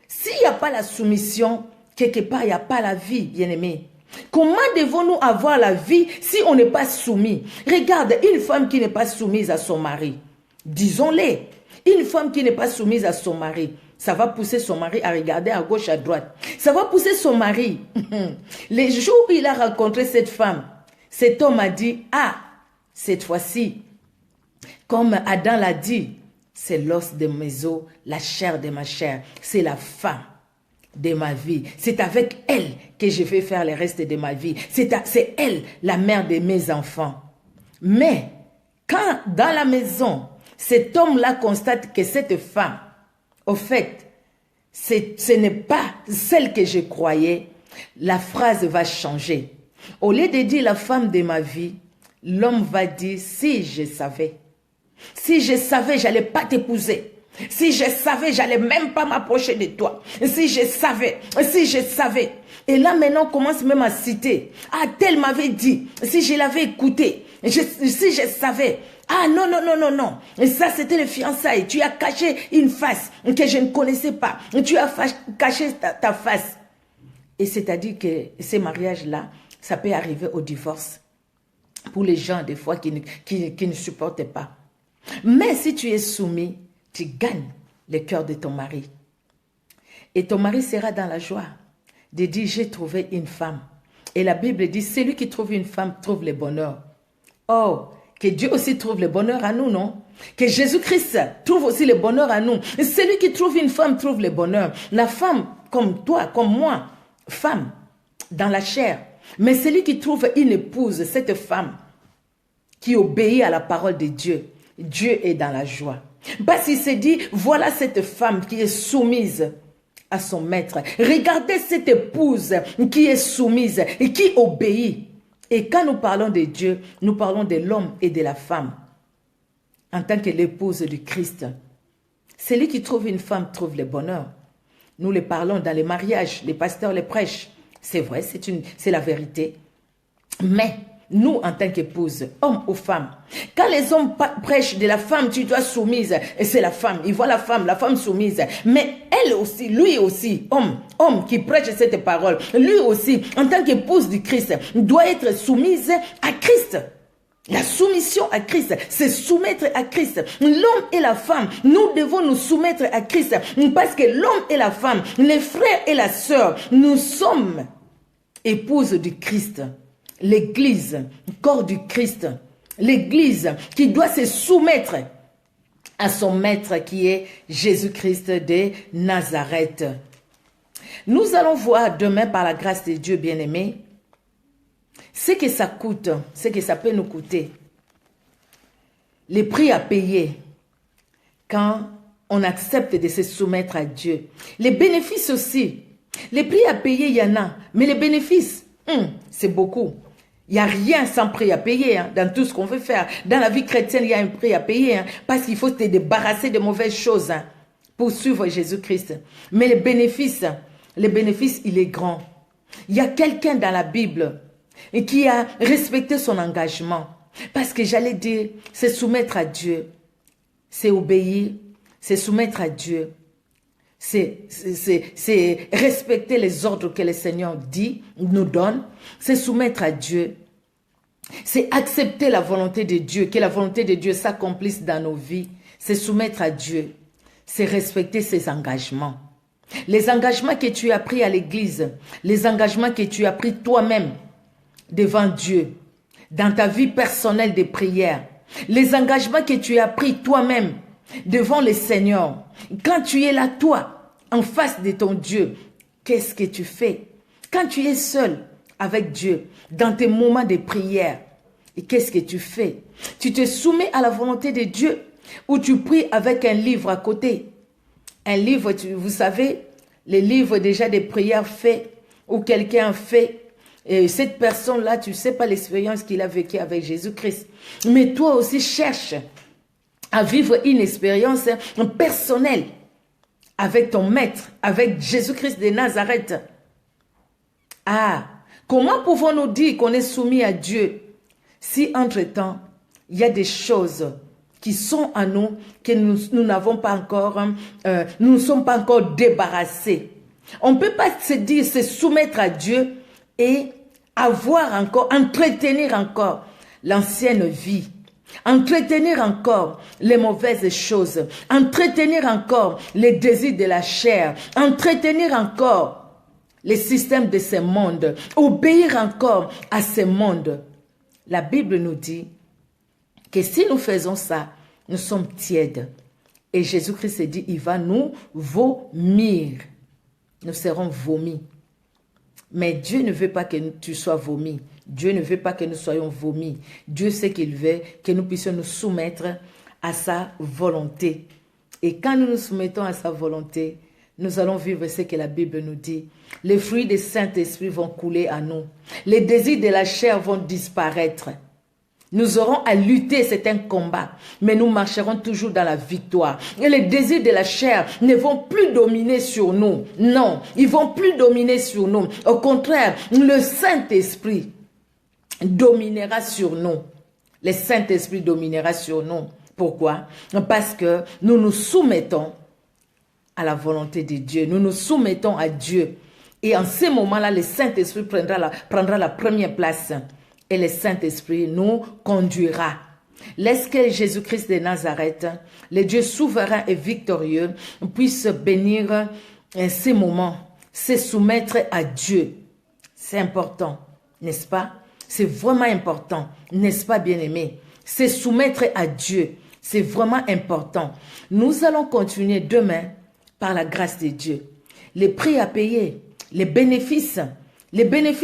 S'il n'y a pas la soumission, quelque part, il n'y a pas la vie, bien-aimés. Comment devons-nous avoir la vie si on n'est pas soumis? Regarde, une femme qui n'est pas soumise à son mari, disons-le, une femme qui n'est pas soumise à son mari, ça va pousser son mari à regarder à gauche, à droite. Ça va pousser son mari. Les jours où il a rencontré cette femme, cet homme a dit, ah, cette fois-ci, comme Adam l'a dit, c'est l'os de mes os, la chair de ma chair, c'est la femme de ma vie. C'est avec elle que je vais faire le reste de ma vie. C'est elle, la mère de mes enfants. Mais, quand dans la maison, cet homme-là constate que cette femme, au fait, ce n'est pas celle que je croyais, la phrase va changer. Au lieu de dire la femme de ma vie, l'homme va dire, si je savais, je n'allais pas t'épouser. Si je savais, j'allais même pas m'approcher de toi. Si je savais. Et là, maintenant, on commence même à citer. Ah, tel m'avait dit. Si je l'avais écouté. Si je savais. Ah, non. Et ça, c'était le fiançailles. Tu as caché une face que je ne connaissais pas. Tu as caché ta face. Et c'est-à-dire que ces mariages-là, ça peut arriver au divorce. Pour les gens, des fois, qui ne supportent pas. Mais si tu es soumis, tu gagnes le cœur de ton mari. Et ton mari sera dans la joie de dire, j'ai trouvé une femme. Et la Bible dit, celui qui trouve une femme trouve le bonheur. Oh, que Dieu aussi trouve le bonheur à nous, non? Que Jésus-Christ trouve aussi le bonheur à nous. Et celui qui trouve une femme trouve le bonheur. La femme, comme toi, comme moi, femme, dans la chair. Mais celui qui trouve une épouse, cette femme, qui obéit à la parole de Dieu, Dieu est dans la joie. Parce qu'il s'est dit, voilà cette femme qui est soumise à son maître. Regardez cette épouse qui est soumise et qui obéit. Et quand nous parlons de Dieu, nous parlons de l'homme et de la femme. En tant que l'épouse du Christ. Celui qui trouve une femme trouve le bonheur. Nous le parlons dans les mariages, les pasteurs les prêchent. C'est vrai, c'est la vérité. Mais nous, en tant qu'épouse, homme ou femme, quand les hommes prêchent de la femme, tu dois soumise, et c'est la femme, ils voient la femme soumise. Mais elle aussi, lui aussi, homme qui prêche cette parole, lui aussi, en tant qu'épouse du Christ, doit être soumise à Christ. La soumission à Christ, c'est soumettre à Christ. L'homme et la femme, nous devons nous soumettre à Christ. Parce que l'homme et la femme, les frères et la sœur, nous sommes épouses du Christ. L'église, corps du Christ. L'église qui doit se soumettre à son maître qui est Jésus-Christ de Nazareth. Nous allons voir demain par la grâce de Dieu bien-aimé ce que ça coûte, ce que ça peut nous coûter. Les prix à payer quand on accepte de se soumettre à Dieu. Les bénéfices aussi. Les prix à payer, il y en a. Mais les bénéfices, c'est beaucoup. Il n'y a rien sans prix à payer dans tout ce qu'on veut faire. Dans la vie chrétienne, il y a un prix à payer parce qu'il faut se débarrasser de mauvaises choses pour suivre Jésus-Christ. Mais les bénéfices, il est grand. Il y a quelqu'un dans la Bible qui a respecté son engagement. Parce que j'allais dire, c'est soumettre à Dieu. C'est obéir, c'est soumettre à Dieu. C'est respecter les ordres que le Seigneur dit, nous donne. C'est soumettre à Dieu. C'est accepter la volonté de Dieu, que la volonté de Dieu s'accomplisse dans nos vies. C'est soumettre à Dieu. C'est respecter ses engagements. Les engagements que tu as pris à l'église, les engagements que tu as pris toi-même devant Dieu, dans ta vie personnelle de prière, les engagements que tu as pris toi-même devant le Seigneur. Quand tu es là, toi, en face de ton Dieu, qu'est-ce que tu fais? Quand tu es seul avec Dieu, dans tes moments de prière, et qu'est-ce que tu fais? Tu te soumets à la volonté de Dieu ou tu pries avec un livre à côté? Un livre, vous savez, les livres déjà des prières faits, ou quelqu'un fait Et cette personne-là, tu ne sais pas l'expérience qu'il a vécue avec Jésus-Christ. Mais toi aussi, cherche à vivre une expérience personnelle avec ton maître, avec Jésus-Christ de Nazareth. Ah, comment pouvons-nous dire qu'on est soumis à Dieu si entre-temps, il y a des choses qui sont à nous, que nous n'avons pas encore, nous ne sommes pas encore débarrassés. On ne peut pas se soumettre à Dieu et avoir encore, entretenir encore l'ancienne vie, entretenir encore les mauvaises choses, entretenir encore les désirs de la chair, entretenir encore les systèmes de ce monde, obéir encore à ce monde. La Bible nous dit que si nous faisons ça, nous sommes tièdes. Et Jésus-Christ dit, il va nous vomir. Nous serons vomis. Mais Dieu ne veut pas que tu sois vomi. Dieu ne veut pas que nous soyons vomis. Dieu sait qu'il veut que nous puissions nous soumettre à sa volonté. Et quand nous nous soumettons à sa volonté, nous allons vivre ce que la Bible nous dit. Les fruits du Saint-Esprit vont couler à nous. Les désirs de la chair vont disparaître. Nous aurons à lutter, c'est un combat, mais nous marcherons toujours dans la victoire. Et les désirs de la chair ne vont plus dominer sur nous. Non, ils ne vont plus dominer sur nous. Au contraire, le Saint-Esprit dominera sur nous. Le Saint-Esprit dominera sur nous. Pourquoi? Parce que nous nous soumettons à la volonté de Dieu. Nous nous soumettons à Dieu. Et en ce moment-là, le Saint-Esprit prendra la première place. Et le Saint-Esprit nous conduira. Laisse que Jésus-Christ de Nazareth, le Dieu souverain et victorieux, puisse bénir ces moments, se soumettre à Dieu. C'est important, n'est-ce pas? C'est vraiment important, n'est-ce pas, bien-aimé? Se soumettre à Dieu, c'est vraiment important. Nous allons continuer demain par la grâce de Dieu. Les prix à payer, les bénéfices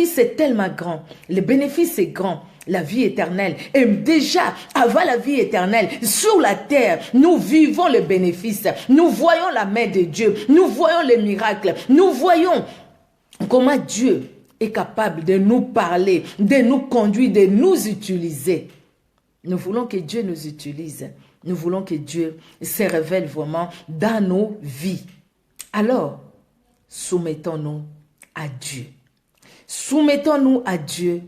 c'est tellement grand. Le bénéfice est grand. La vie éternelle. Et déjà, avant la vie éternelle, sur la terre, nous vivons le bénéfice. Nous voyons la main de Dieu. Nous voyons les miracles. Nous voyons comment Dieu est capable de nous parler, de nous conduire, de nous utiliser. Nous voulons que Dieu nous utilise. Nous voulons que Dieu se révèle vraiment dans nos vies. Alors, soumettons-nous à Dieu. Soumettons-nous à Dieu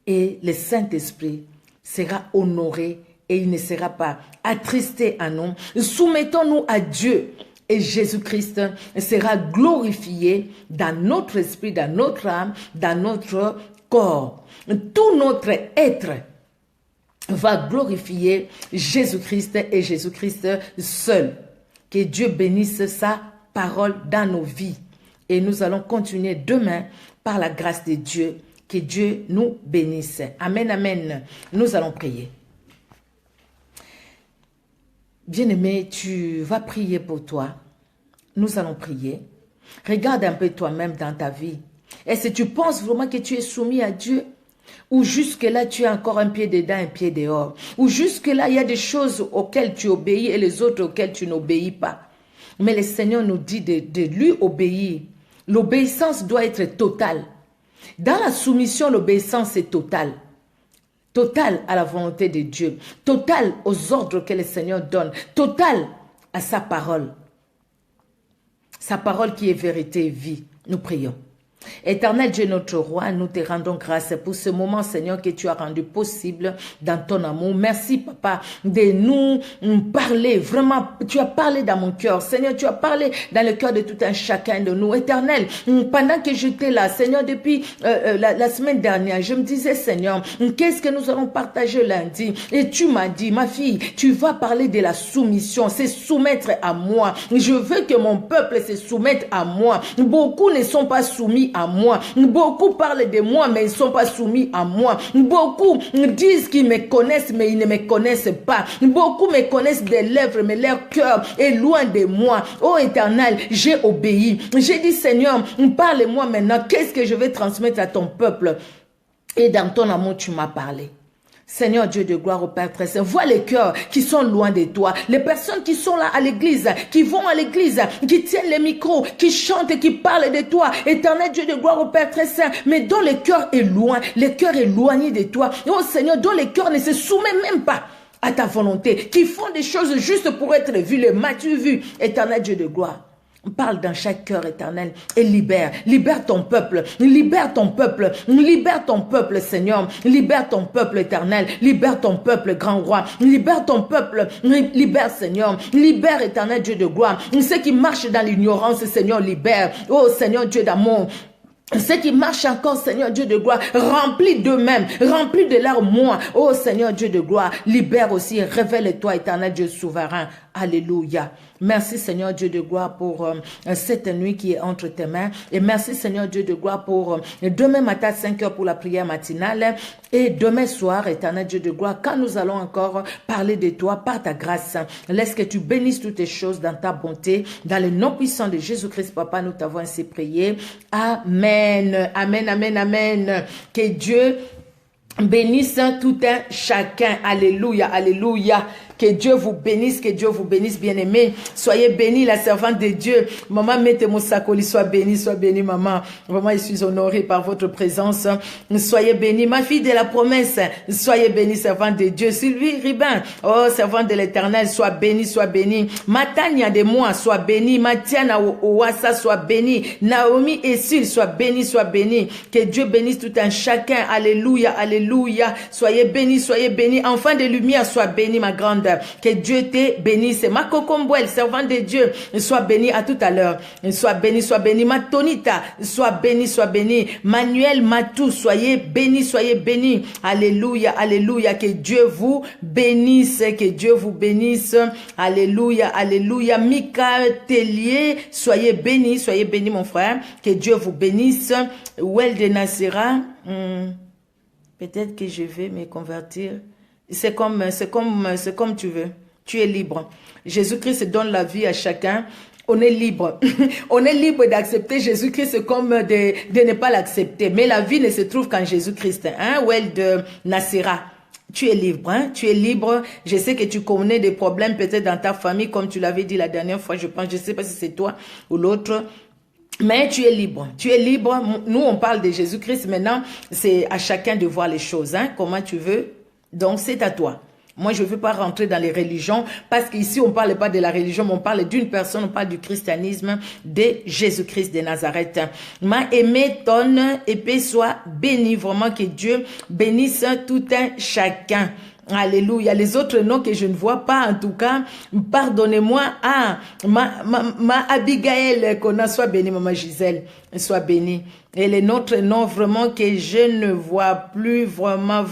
et le Saint-Esprit sera honoré et il ne sera pas attristé à nous. Soumettons-nous à Dieu et Jésus-Christ sera glorifié dans notre esprit, dans notre âme, dans notre corps. Tout notre être va glorifier Jésus-Christ et Jésus-Christ seul. Que Dieu bénisse sa parole dans nos vies. Et nous allons continuer demain par la grâce de Dieu. Que Dieu nous bénisse. Amen, amen. Nous allons prier. Bien-aimé, tu vas prier pour toi. Nous allons prier. Regarde un peu toi-même dans ta vie. Est-ce que tu penses vraiment que tu es soumis à Dieu? Ou jusque-là, tu as encore un pied dedans, un pied dehors? Ou jusque-là, il y a des choses auxquelles tu obéis et les autres auxquelles tu n'obéis pas? Mais le Seigneur nous dit de lui obéir. L'obéissance doit être totale. Dans la soumission, l'obéissance est totale. Totale à la volonté de Dieu. Totale aux ordres que le Seigneur donne. Totale à sa parole. Sa parole qui est vérité et vie. Nous prions. Éternel Dieu notre roi, nous te rendons grâce pour ce moment, Seigneur, que tu as rendu possible dans ton amour. Merci, Papa, de nous parler. Vraiment, tu as parlé dans mon cœur. Seigneur, tu as parlé dans le cœur de tout un chacun de nous. Éternel, pendant que j'étais là, Seigneur, depuis la semaine dernière, je me disais, Seigneur, qu'est-ce que nous allons partager lundi? Et tu m'as dit, ma fille, tu vas parler de la soumission, c'est soumettre à moi. Je veux que mon peuple se soumette à moi. Beaucoup ne sont pas soumis à moi. Beaucoup parlent de moi, mais ils ne sont pas soumis à moi. Beaucoup disent qu'ils me connaissent, mais ils ne me connaissent pas. Beaucoup me connaissent des lèvres, mais leur cœur est loin de moi. Oh Éternel, j'ai obéi. J'ai dit, Seigneur, parle-moi maintenant. Qu'est-ce que je vais transmettre à ton peuple? Et dans ton amour, tu m'as parlé. Seigneur Dieu de gloire au Père très saint, vois les cœurs qui sont loin de toi, les personnes qui sont là à l'église, qui vont à l'église, qui tiennent les micros, qui chantent et qui parlent de toi, éternel Dieu de gloire au Père très saint, mais dont le cœur est loin, le cœur éloigné de toi, oh Seigneur, dont le cœur ne se soumet même pas à ta volonté, qui font des choses juste pour être vus, les m'as-tu vu, éternel Dieu de gloire. Parle dans chaque cœur éternel et libère ton peuple, libère ton peuple, libère ton peuple Seigneur, libère ton peuple éternel, libère ton peuple grand roi, libère ton peuple, libère Seigneur, libère éternel Dieu de gloire, ceux qui marchent dans l'ignorance Seigneur libère, oh Seigneur Dieu d'amour. Ceux qui marchent encore, Seigneur Dieu de gloire, remplis d'eux-mêmes, remplis de leur moi. Oh Seigneur Dieu de gloire, libère aussi, révèle-toi, éternel Dieu souverain. Alléluia. Merci Seigneur Dieu de gloire pour cette nuit qui est entre tes mains. Et merci Seigneur Dieu de gloire pour demain matin à 5 heures pour la prière matinale. Et demain soir, éternel Dieu de gloire, quand nous allons encore parler de toi par ta grâce. Laisse que tu bénisses toutes les choses dans ta bonté. Dans le nom puissant de Jésus-Christ, Papa, nous t'avons ainsi prié. Amen. Amen, amen, amen. Que Dieu bénisse tout un chacun. Alléluia, alléluia. Que Dieu vous bénisse, bien-aimés. Soyez bénis, la servante de Dieu. Maman, mettez mon sacoli, sois bénie, maman. Vraiment, je suis honorée par votre présence. Soyez bénis, ma fille de la promesse. Soyez bénie, servante de Dieu. Sylvie Ribin, oh, servante de l'Éternel, sois bénie, sois bénie. Matania de moi, sois bénie. Matiana Ouassa, sois bénie. Naomi et Sil, sois bénie, sois bénie. Que Dieu bénisse tout un chacun. Alléluia, alléluia. Soyez bénis, enfant de lumière, sois bénie, ma grande. Que Dieu te bénisse. Ma Cocombouel, servant de Dieu, sois béni à tout à l'heure. Sois béni. Ma Tonita, sois béni. Manuel Matou, soyez béni. Alléluia, alléluia. Que Dieu vous bénisse. Alléluia, alléluia. Mika Tellier, soyez béni, mon frère. Que Dieu vous bénisse. Well de Nassira, peut-être que je vais me convertir. C'est comme tu veux. Tu es libre. Jésus-Christ donne la vie à chacun. On est libre. On est libre d'accepter Jésus-Christ comme de ne pas l'accepter. Mais la vie ne se trouve qu'en Jésus-Christ. Hein? Well de Nassira. Tu es libre, hein? Tu es libre. Je sais que tu connais des problèmes peut-être dans ta famille, comme tu l'avais dit la dernière fois, je pense. Je sais pas si c'est toi ou l'autre. Mais tu es libre. Nous, on parle de Jésus-Christ. Maintenant, c'est à chacun de voir les choses, hein? Comment tu veux. Donc, c'est à toi. Moi, je ne veux pas rentrer dans les religions parce qu'ici, on ne parle pas de la religion, mais on parle d'une personne, on parle du christianisme de Jésus-Christ de Nazareth. Ma aimé tonne épée soit béni, vraiment que Dieu bénisse tout un chacun. Alléluia. Les autres noms que je ne vois pas, en tout cas, pardonnez-moi. Ah, ma Abigail, qu'on a, soit bénie, maman Gisèle, soit bénie. Et les autres noms vraiment que je ne vois plus, vraiment,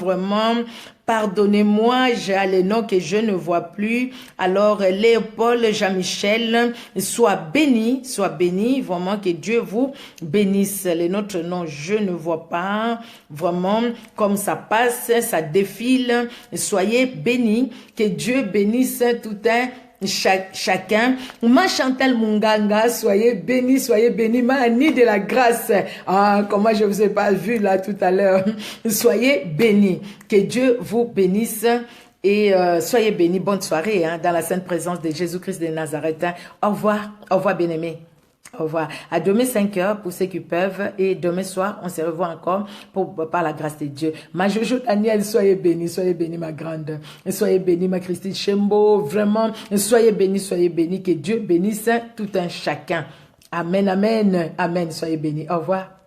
pardonnez-moi, j'ai les noms que je ne vois plus. Alors, Léopold, Jean-Michel, sois béni, vraiment que Dieu vous bénisse. Les autres noms, je ne vois pas, vraiment, comme ça passe, ça défile. Soyez bénis, que Dieu bénisse tout un chacun. Ma Chantal Munganga, soyez bénis, ma Annie de la grâce. Ah, comment je vous ai pas vu là tout à l'heure. Soyez bénis. Que Dieu vous bénisse. Et soyez bénis. Bonne soirée, hein, dans la sainte présence de Jésus-Christ de Nazareth. Au revoir, bien-aimés. Au revoir. À demain 5 heures pour ceux qui peuvent. Et demain soir, on se revoit encore par la grâce de Dieu. Ma Jojo Daniel, soyez bénis ma grande. Soyez bénis ma Christine Chembo. Vraiment, soyez bénis. Que Dieu bénisse tout un chacun. Amen, amen, amen. Soyez bénis. Au revoir.